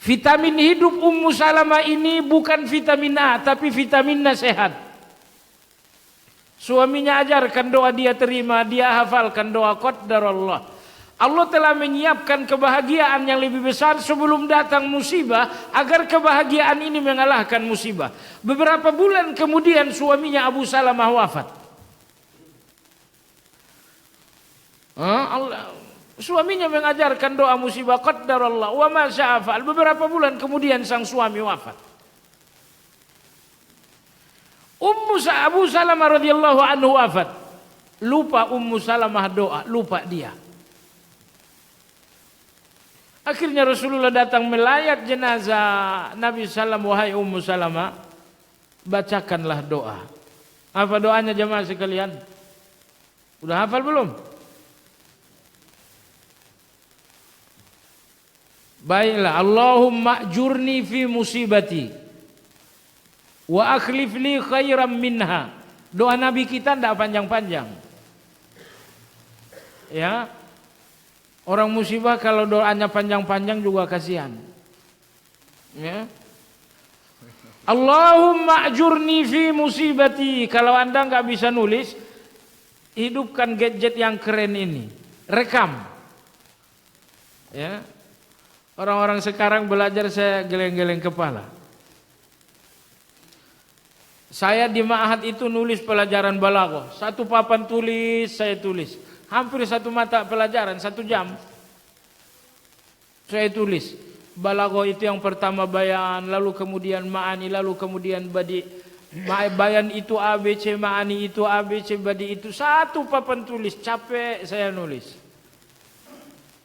Vitamin hidup Ummu Salamah ini bukan vitamin A, tapi vitamin nasihat. Suaminya ajarkan doa, dia terima, dia hafalkan doa qaddarallah. Allah telah menyiapkan kebahagiaan yang lebih besar sebelum datang musibah, agar kebahagiaan ini mengalahkan musibah. Beberapa bulan kemudian suaminya Abu Salamah wafat. Suaminya mengajarkan doa musibah qaddarallah wa ma syaa fa'al. Beberapa bulan kemudian sang suami wafat. Abu Salamah radhiyallahu anhu wafat. Lupa Ummu Salamah doa, lupa dia. Akhirnya Rasulullah datang melayat jenazah Nabi sallam, wahai Ummu Salamah, bacakanlah doa. Apa doanya jemaah sekalian? Udah hafal belum? Baiklah, Allahumma ajurni fi musibati wa akhlif li khairan minha. Doa Nabi kita tidak panjang-panjang. Ya. Orang musibah kalau doanya panjang-panjang juga kasihan. Ya. Allahumma ajurni fi musibati. Kalau Anda nggak bisa nulis, hidupkan gadget yang keren ini. Rekam. Ya. Orang-orang sekarang belajar saya geleng-geleng kepala. Saya di ma'had itu nulis pelajaran balaghah. Satu papan tulis, saya tulis. Hampir satu mata pelajaran, 1 jam. Saya tulis. Balaghah itu yang pertama bayan, lalu kemudian ma'ani, lalu kemudian badi. Bayan itu ABC, ma'ani itu ABC, badi itu. Satu papan tulis, capek saya nulis.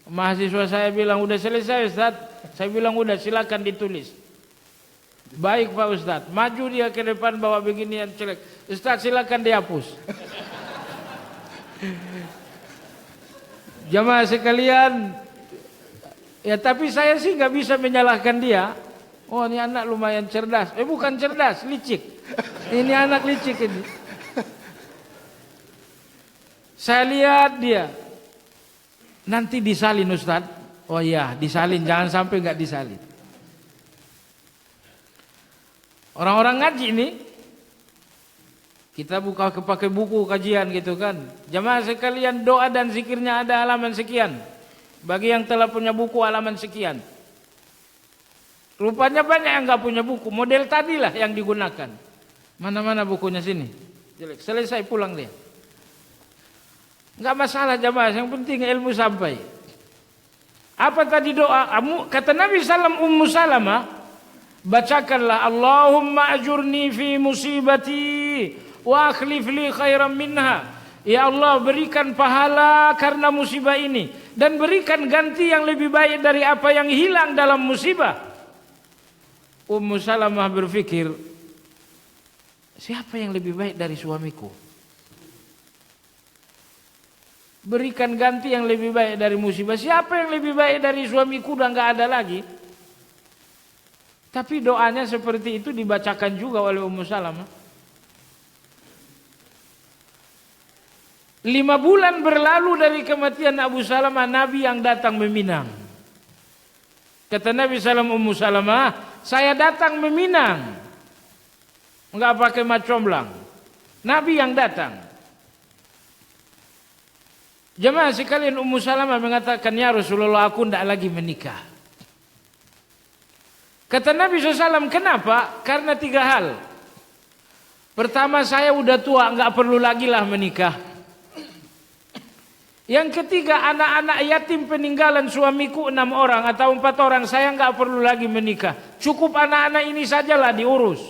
Mahasiswa saya bilang, udah selesai Ustaz. Saya bilang, udah silakan ditulis. Baik Pak Ustadz. Maju dia ke depan bawa beginian celek. Ustadz silakan dihapus. Jamaah sekalian, ya tapi saya sih nggak bisa menyalahkan dia. Oh ini anak lumayan cerdas. Bukan cerdas, licik. Ini anak licik ini. Saya lihat dia. Nanti disalin Ustadz. Oh iya disalin, jangan sampai nggak disalin. Orang-orang ngaji ini, kita buka pakai buku kajian gitu kan. Jamaah sekalian, doa dan zikirnya ada halaman sekian. Bagi yang telah punya buku halaman sekian. Rupanya banyak yang nggak punya buku. Model tadilah yang digunakan. Mana-mana bukunya sini. Jelek. Selesai pulang dia. Nggak masalah jamaah. Yang penting ilmu sampai. Apa tadi doa? Kata Nabi SAW Ummu Salamah. Bacakanlah Allahumma ajurni fi musibati wa akhlif li khairan minha. Ya Allah berikan pahala karena musibah ini. Dan berikan ganti yang lebih baik dari apa yang hilang dalam musibah. Ummu Salamah berpikir, siapa yang lebih baik dari suamiku? Berikan ganti yang lebih baik dari musibah. Siapa yang lebih baik dari suamiku udah gak ada lagi. Tapi doanya seperti itu dibacakan juga oleh Ummu Salamah. 5 bulan berlalu dari kematian Abu Salamah, Nabi yang datang meminang. Kata Nabi SAW, Ummu Salamah, saya datang meminang. Enggak pakai macomblang. Nabi yang datang. Jemaah sekalian, Ummu Salamah mengatakan, ya Rasulullah, aku tidak lagi menikah. Kata Nabi SAW, kenapa? Karena 3 hal. Pertama, saya udah tua, enggak perlu lagi lah menikah. Yang ketiga, anak-anak yatim peninggalan suamiku 6 orang atau 4 orang, saya enggak perlu lagi menikah. Cukup anak-anak ini sajalah diurus.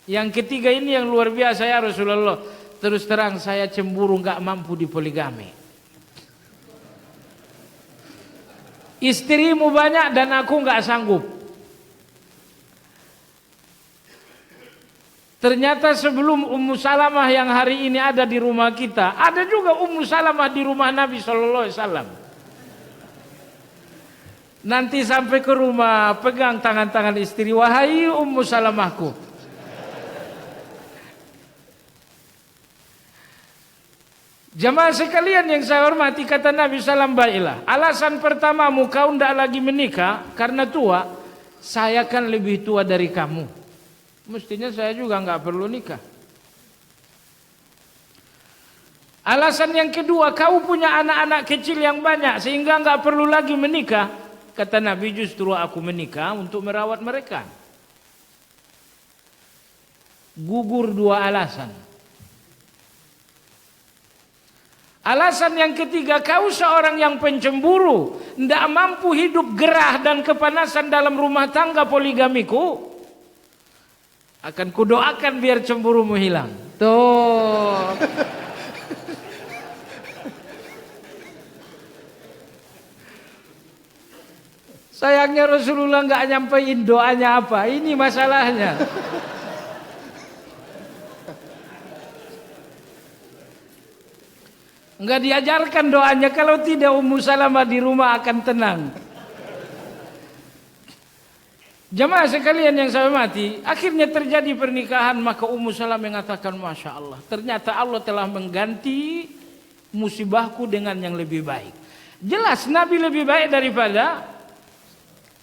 Yang ketiga ini yang luar biasa ya Rasulullah. Terus terang saya cemburu enggak mampu dipoligami. Istrimu banyak dan aku enggak sanggup. Ternyata sebelum Ummu Salamah yang hari ini ada di rumah kita, ada juga Ummu Salamah di rumah Nabi SAW. Nanti sampai ke rumah, pegang tangan-tangan istri, wahai Ummu Salamahku. Jamaah sekalian yang saya hormati, kata Nabi SAW, baiklah. Alasan pertamamu kau tidak lagi menikah karena tua, saya kan lebih tua dari kamu. Mestinya saya juga nggak perlu nikah. Alasan yang kedua, kau punya anak-anak kecil yang banyak sehingga nggak perlu lagi menikah. Kata Nabi, justru aku menikah untuk merawat mereka. Gugur 2 alasan. Alasan yang ketiga, kau seorang yang pencemburu, tidak mampu hidup gerah dan kepanasan dalam rumah tangga poligamiku. Akan kudoakan biar cemburumu hilang. Tuh. Sayangnya Rasulullah nggak nyampein doanya apa. Ini masalahnya. Nggak diajarkan doanya. Kalau tidak Ummu Salamah di rumah akan tenang. Jamaah sekalian yang saya hormati, akhirnya terjadi pernikahan, maka Ummu Salamah mengatakan, Masya Allah, ternyata Allah telah mengganti musibahku dengan yang lebih baik. Jelas Nabi lebih baik daripada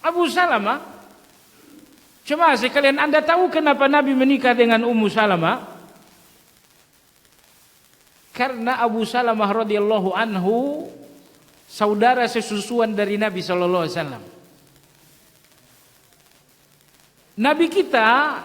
Abu Salamah. Jamaah sekalian, Anda tahu kenapa Nabi menikah dengan Ummu Salamah? Karena Abu Salamah radhiyallahu anhu saudara sesusuan dari Nabi SAW. Nabi kita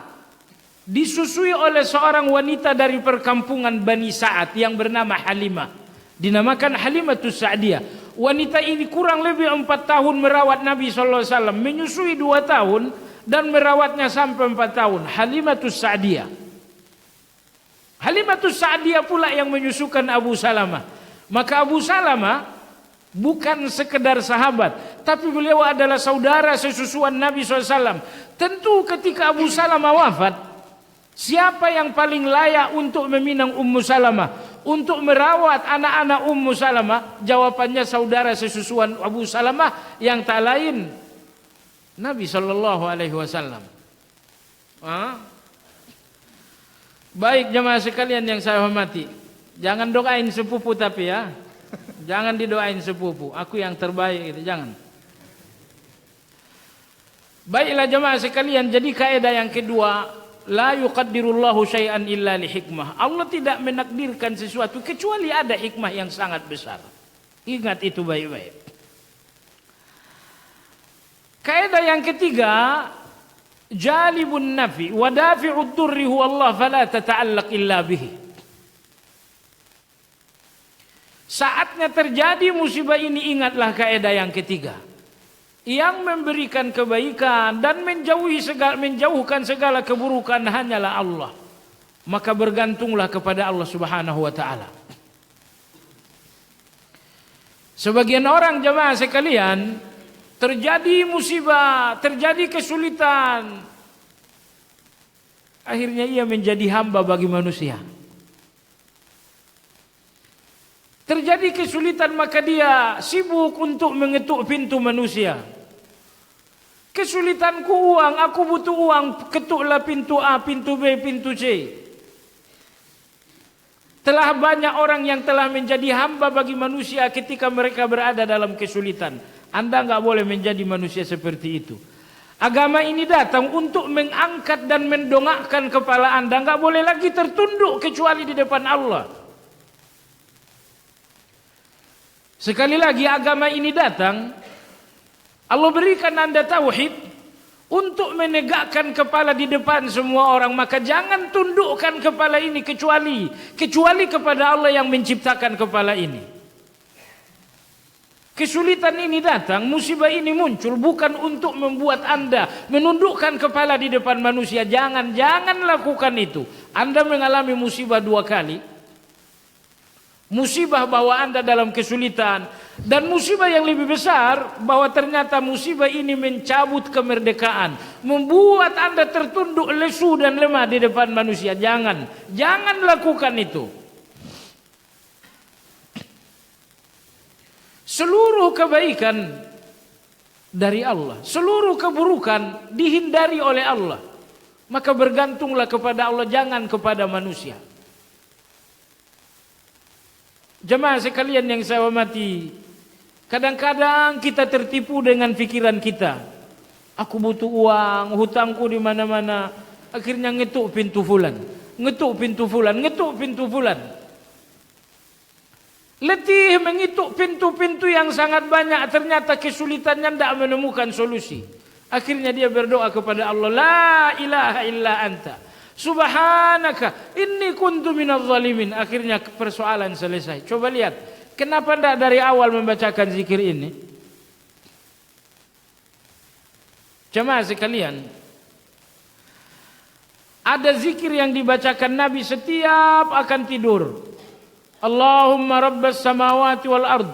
disusui oleh seorang wanita dari perkampungan Bani Sa'ad yang bernama Halimah. Dinamakan Halimatus Sa'diyah. Wanita ini kurang lebih 4 tahun merawat Nabi SAW. Menyusui 2 tahun dan merawatnya sampai 4 tahun. Halimatus Sa'diyah. Halimatus Sa'diyah pula yang menyusukan Abu Salamah. Maka Abu Salamah bukan sekedar sahabat, tapi beliau adalah saudara sesusuan Nabi SAW. Tentu ketika Abu Salamah wafat, siapa yang paling layak untuk meminang Ummu Salamah, untuk merawat anak-anak Ummu Salamah? Jawabannya saudara sesusuan Abu Salamah yang tak lain Nabi SAW. Baik jemaah sekalian yang saya hormati, jangan doain sepupu tapi ya, jangan didoain sepupu. Aku yang terbaik gitu, jangan. Baiklah jemaah sekalian, jadi kaidah yang kedua, la yuqaddirullahu syai'an illa li hikmah. Allah tidak menakdirkan sesuatu kecuali ada hikmah yang sangat besar. Ingat itu baik-baik. Kaidah yang ketiga, jalibun nafi wa dafi'ud durri huwa Allah fala tata'allaq illa bihi. Saatnya terjadi musibah ini, ingatlah kaidah yang ketiga. Yang memberikan kebaikan dan menjauhkan segala keburukan hanyalah Allah. Maka bergantunglah kepada Allah Subhanahu wa taala. Sebagian orang jemaah sekalian, terjadi musibah, terjadi kesulitan, akhirnya ia menjadi hamba bagi manusia. Terjadi kesulitan maka dia sibuk untuk mengetuk pintu manusia. Kesulitanku uang, aku butuh uang, ketuklah pintu A, pintu B, pintu C. Telah banyak orang yang telah menjadi hamba bagi manusia ketika mereka berada dalam kesulitan. Anda enggak boleh menjadi manusia seperti itu. Agama ini datang untuk mengangkat dan mendongakkan kepala Anda. Enggak boleh lagi tertunduk kecuali di depan Allah. Sekali lagi agama ini datang, Allah berikan Anda tauhid untuk menegakkan kepala di depan semua orang. Maka jangan tundukkan kepala ini kecuali kepada Allah yang menciptakan kepala ini. Kesulitan ini datang, musibah ini muncul bukan untuk membuat Anda menundukkan kepala di depan manusia. Jangan lakukan itu. Anda mengalami musibah 2 kali. Musibah bahwa Anda dalam kesulitan, dan musibah yang lebih besar bahwa ternyata musibah ini mencabut kemerdekaan, membuat Anda tertunduk, lesu dan lemah di depan manusia. Jangan lakukan itu. Seluruh kebaikan dari Allah, seluruh keburukan dihindari oleh Allah. Maka bergantunglah kepada Allah, jangan kepada manusia. Jemaah sekalian yang saya hormati, kadang-kadang kita tertipu dengan pikiran kita. Aku butuh uang, hutangku di mana-mana. Akhirnya ngetuk pintu fulan, ngetuk pintu fulan, ngetuk pintu fulan. Letih mengetuk pintu-pintu yang sangat banyak, ternyata kesulitannya tidak menemukan solusi. Akhirnya dia berdoa kepada Allah, la ilaha illa anta subhanaka inni kuntu minadz zalimin. Akhirnya persoalan selesai. Coba lihat, kenapa tidak dari awal membacakan zikir ini? Jemaah sekalian, ada zikir yang dibacakan Nabi setiap akan tidur. Allahumma rabbas samawati wal ard,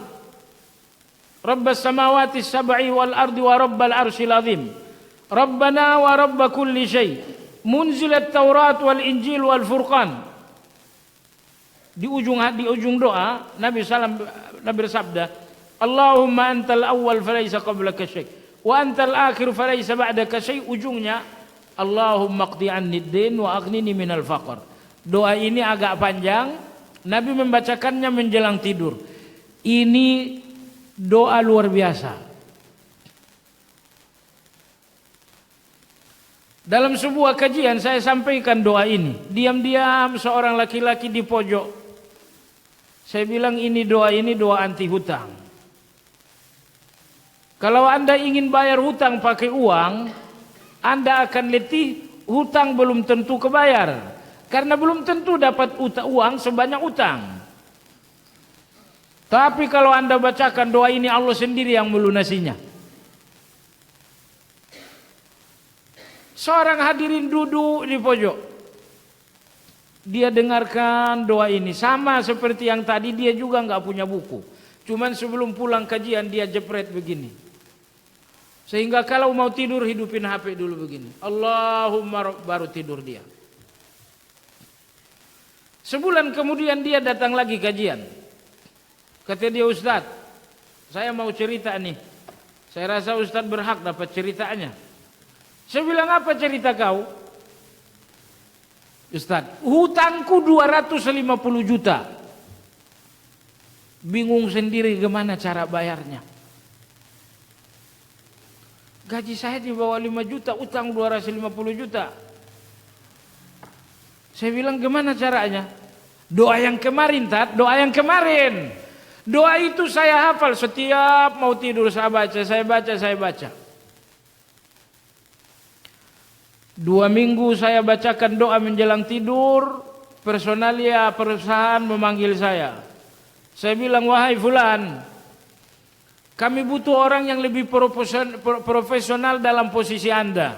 rabbas samawati sab'i wal ardi wa rabbal arsyil azim, rabbana wa rabb kulli syai, munzilat Taurat wal Injil wal Furqan. Di ujung doa Nabi bersabda, Allahumma antal awwal falaysa qablaka syai' wa antal akhir falaysa ba'daka syai'. Ujungnya Allahumma qdi anni ad-din wa aghnini minal faqr. Doa ini agak panjang, Nabi membacakannya menjelang tidur. Ini doa luar biasa. Dalam sebuah kajian saya sampaikan doa ini. Diam-diam seorang laki-laki di pojok. Saya bilang ini doa anti hutang. Kalau Anda ingin bayar hutang pakai uang, Anda akan letih, hutang belum tentu kebayar. Karena belum tentu dapat uang sebanyak utang. Tapi kalau Anda bacakan doa ini, Allah sendiri yang melunasinya. Seorang hadirin duduk di pojok. Dia dengarkan doa ini. Sama seperti yang tadi, dia juga nggak punya buku. Cuman sebelum pulang kajian dia jepret begini. Sehingga kalau mau tidur hidupin HP dulu begini. Allahumma baru tidur dia. Sebulan kemudian dia datang lagi kajian. Kata dia, Ustaz, saya mau cerita nih. Saya rasa Ustaz berhak dapat ceritanya. Saya bilang, apa cerita kau? Ustaz, hutangku 250 juta. Bingung sendiri gimana cara bayarnya. Gaji saya di bawah 5 juta, utang 250 juta. Saya bilang, gimana caranya? Doa yang kemarin, Tat, doa yang kemarin. Doa itu saya hafal setiap mau tidur, saya baca. 2 minggu saya bacakan doa menjelang tidur. Personalia perusahaan memanggil saya. Saya bilang, wahai fulan, kami butuh orang yang lebih profesional dalam posisi Anda.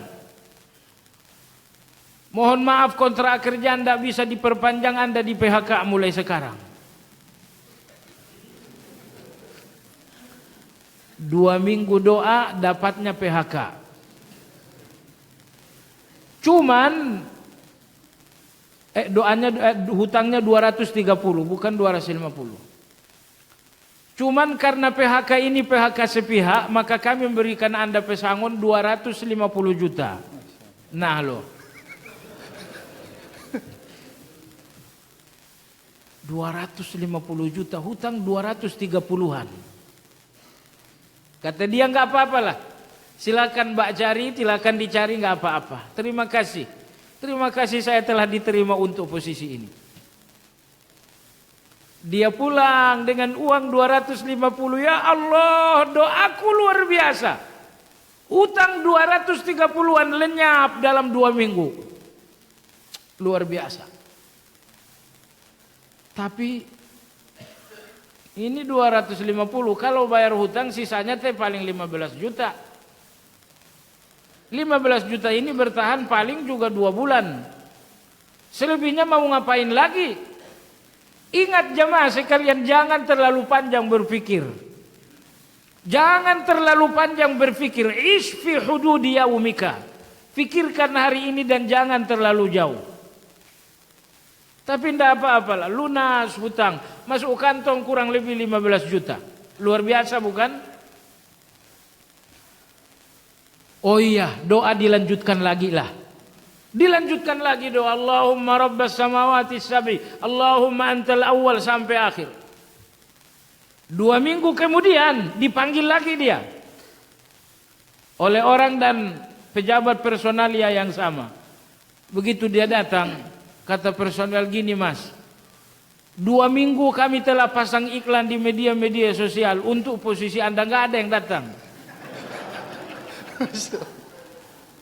Mohon maaf, kontrak kerja Anda bisa diperpanjang, Anda di PHK mulai sekarang. 2 minggu doa, dapatnya PHK. Cuman hutangnya 230, bukan 250. Cuman karena PHK ini PHK sepihak, maka kami memberikan Anda pesangon 250 juta. Nah loh. 250 juta, hutang 230-an. Kata dia, nggak apa-apa lah. Silakan Mbak cari, silakan dicari, nggak apa-apa. Terima kasih. Terima kasih, saya telah diterima untuk posisi ini. Dia pulang dengan uang 250. Ya Allah, doaku luar biasa. Utang 230-an lenyap dalam 2 minggu. Luar biasa. Tapi ini 250, kalau bayar hutang sisanya paling 15 juta. 15 juta ini bertahan paling juga 2 bulan. Selebihnya mau ngapain lagi? Ingat jamaah sekalian, jangan terlalu panjang berpikir. Jangan terlalu panjang berpikir. Ish fi hududi yaumika. Fikirkan hari ini dan jangan terlalu jauh. Tapi tidak apa-apalah, lunas hutang. Masuk kantong kurang lebih 15 juta. Luar biasa bukan? Oh iya, doa dilanjutkan lagi lah. Dilanjutkan lagi doa, Allahumma rabbas samawati sab'i, Allahumma antal awal, sampai akhir. 2 minggu kemudian dipanggil lagi dia oleh orang dan pejabat personalia yang sama. Begitu dia datang, kata personal, gini Mas, 2 minggu kami telah pasang iklan di media-media sosial untuk posisi Anda, nggak ada yang datang.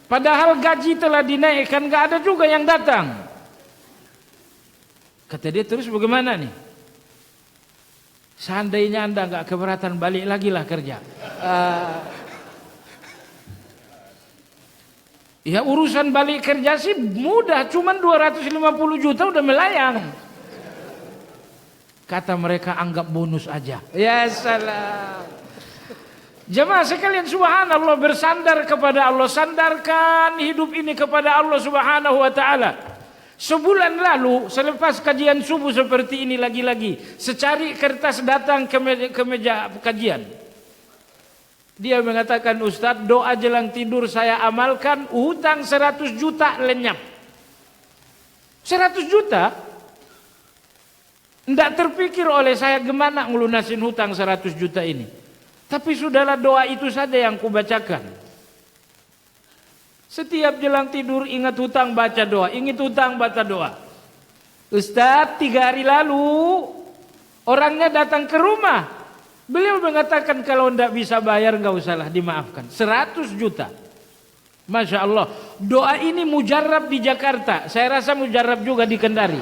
Padahal gaji telah dinaikkan, nggak ada juga yang datang. Kata dia, terus bagaimana nih? Seandainya Anda nggak keberatan, balik lagi lah kerja. Ya urusan balik kerja sih mudah, cuman 250 juta udah melayang. Kata mereka, anggap bonus aja. Ya salam. Jemaah sekalian, subhanallah, bersandar kepada Allah. Sandarkan hidup ini kepada Allah subhanahu wa ta'ala. Sebulan lalu selepas kajian subuh seperti ini, lagi-lagi secari kertas datang ke meja kajian. Dia mengatakan, Ustaz, doa jelang tidur saya amalkan, hutang 100 juta lenyap. 100 juta? Tidak terpikir oleh saya gimana ngelunasin hutang 100 juta ini. Tapi sudahlah, doa itu saja yang kubacakan. Setiap jelang tidur ingat hutang, baca doa. Ingat hutang, baca doa. Ustaz, 3 hari lalu orangnya datang ke rumah. Beliau mengatakan kalau tidak bisa bayar nggak usahlah, dimaafkan. 100 juta. Masya Allah. Doa ini mujarab di Jakarta. Saya rasa mujarab juga di Kendari.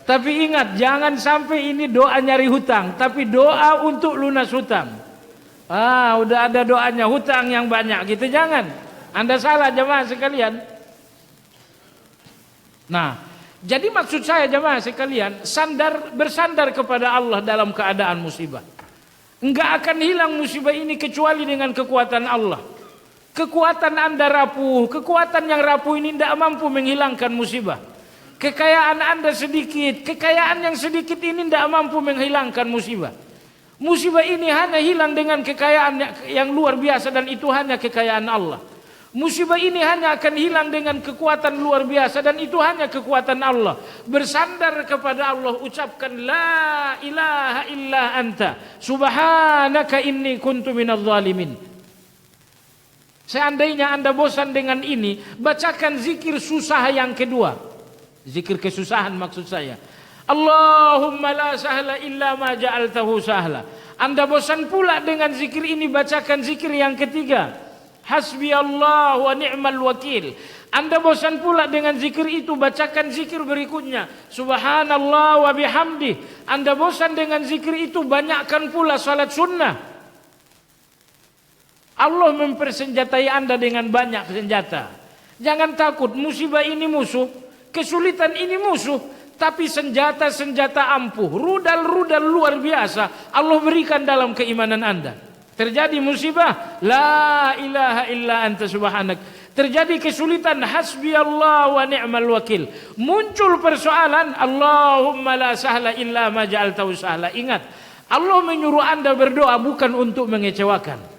Tapi ingat, jangan sampai ini doa nyari hutang, tapi doa untuk lunas hutang. Udah ada doanya, hutang yang banyak gitu, jangan. Anda salah jemaah sekalian. Nah, jadi maksud saya jemaah sekalian, bersandar kepada Allah dalam keadaan musibah. Enggak akan hilang musibah ini kecuali dengan kekuatan Allah. Kekuatan Anda rapuh, kekuatan yang rapuh ini tidak mampu menghilangkan musibah. Kekayaan Anda sedikit, kekayaan yang sedikit ini tidak mampu menghilangkan musibah. Musibah ini hanya hilang dengan kekayaan yang luar biasa, dan itu hanya kekayaan Allah. Musibah ini hanya akan hilang dengan kekuatan luar biasa, dan itu hanya kekuatan Allah. Bersandar kepada Allah, ucapkan la ilaha illa anta subhanaka inni kuntu minadh dhalimin. Seandainya Anda bosan dengan ini, bacakan zikir susah yang kedua. Zikir kesusahan maksud saya. Allahumma la sahla illa ma ja'altahu sahla. Anda bosan pula dengan zikir ini, bacakan zikir yang ketiga. Hasbi Allah wa ni'mal wakil. Anda bosan pula dengan zikir itu, bacakan zikir berikutnya. Subhanallah wa bihamdi. Anda bosan dengan zikir itu, banyakkan pula salat sunnah. Allah mempersenjatai Anda dengan banyak senjata. Jangan takut, musibah ini musuh, kesulitan ini musuh, tapi senjata-senjata ampuh, rudal-rudal luar biasa Allah berikan dalam keimanan Anda. Terjadi musibah, la ilaha illa anta subhanak. Terjadi kesulitan, hasbi Allah wa ni'mal wakil. Muncul persoalan, Allahumma la sahla illa ma ja'altahu sahla. Ingat, Allah menyuruh Anda berdoa bukan untuk mengecewakan,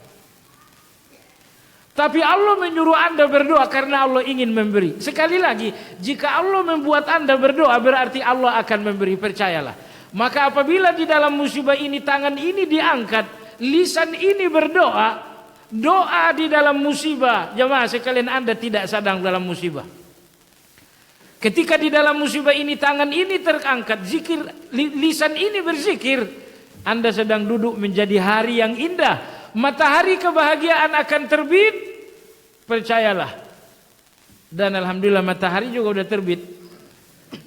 tapi Allah menyuruh Anda berdoa karena Allah ingin memberi. Sekali lagi, jika Allah membuat Anda berdoa, berarti Allah akan memberi, percayalah. Maka apabila di dalam musibah ini tangan ini diangkat, lisan ini berdoa, doa di dalam musibah. Jemaah sekalian, Anda tidak sedang dalam musibah. Ketika di dalam musibah ini tangan ini terangkat, zikir, lisan ini berzikir, Anda sedang duduk menjadi hari yang indah. Matahari kebahagiaan akan terbit, percayalah. Dan alhamdulillah matahari juga udah terbit.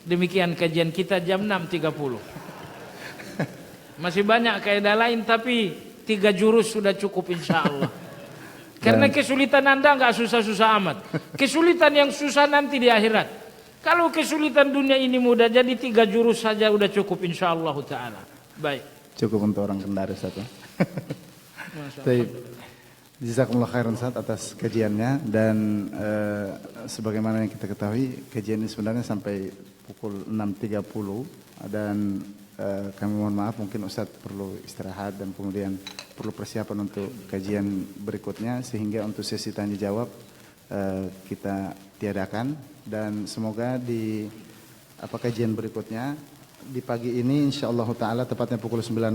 Demikian kajian kita jam 6.30. Masih banyak kaidah lain, tapi 3 jurus sudah cukup insya Allah. Karena kesulitan Anda nggak susah-susah amat. Kesulitan yang susah nanti di akhirat. Kalau kesulitan dunia ini mudah, jadi 3 jurus saja udah cukup insya Allah Ta'ala. Baik. Cukup untuk orang Kendari satu. Baik. Jazakumullah khairan Ustaz atas kajiannya, dan sebagaimana yang kita ketahui kajian ini sebenarnya sampai pukul 6.30, dan kami mohon maaf mungkin Ustaz perlu istirahat dan kemudian perlu persiapan untuk kajian berikutnya, sehingga untuk sesi tanya jawab kita tiadakan, dan semoga di kajian berikutnya di pagi ini insyaallah taala tepatnya pukul 9.00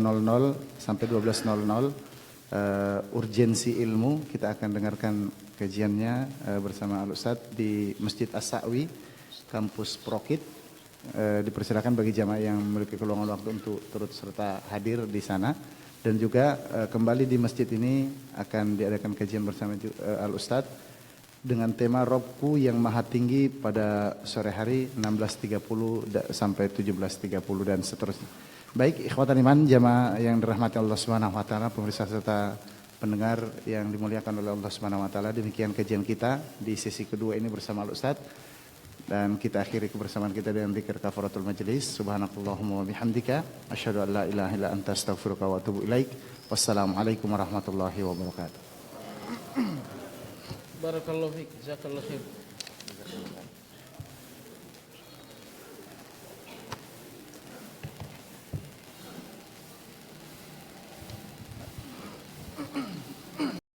sampai 12.00 urgensi ilmu, kita akan dengarkan kajiannya bersama Al Ustaz di Masjid As-Sa'wi kampus Prokit. Dipersilakan bagi jamaah yang memiliki keluangan waktu untuk turut serta hadir di sana, dan juga kembali di masjid ini akan diadakan kajian bersama Al Ustaz dengan tema Robku yang Maha Tinggi pada sore hari 16.30 sampai 17.30 dan seterusnya. Baik, ikhwatan iman, jamaah yang dirahmati Allah Subhanahu wa taala, pemirsa serta pendengar yang dimuliakan oleh Allah Subhanahu wa taala, demikian kajian kita di sesi kedua ini bersama Al Ustaz. Dan kita akhiri kebersamaan kita dengan zikir kafaratul majlis. Subhanakallahumma wa bihamdika asyhadu an la ilaha illa anta astaghfiruka wa atubu ilaik. Wassalamualaikum warahmatullahi wabarakatuh. Barakallahu fiik, jazakallahu khair.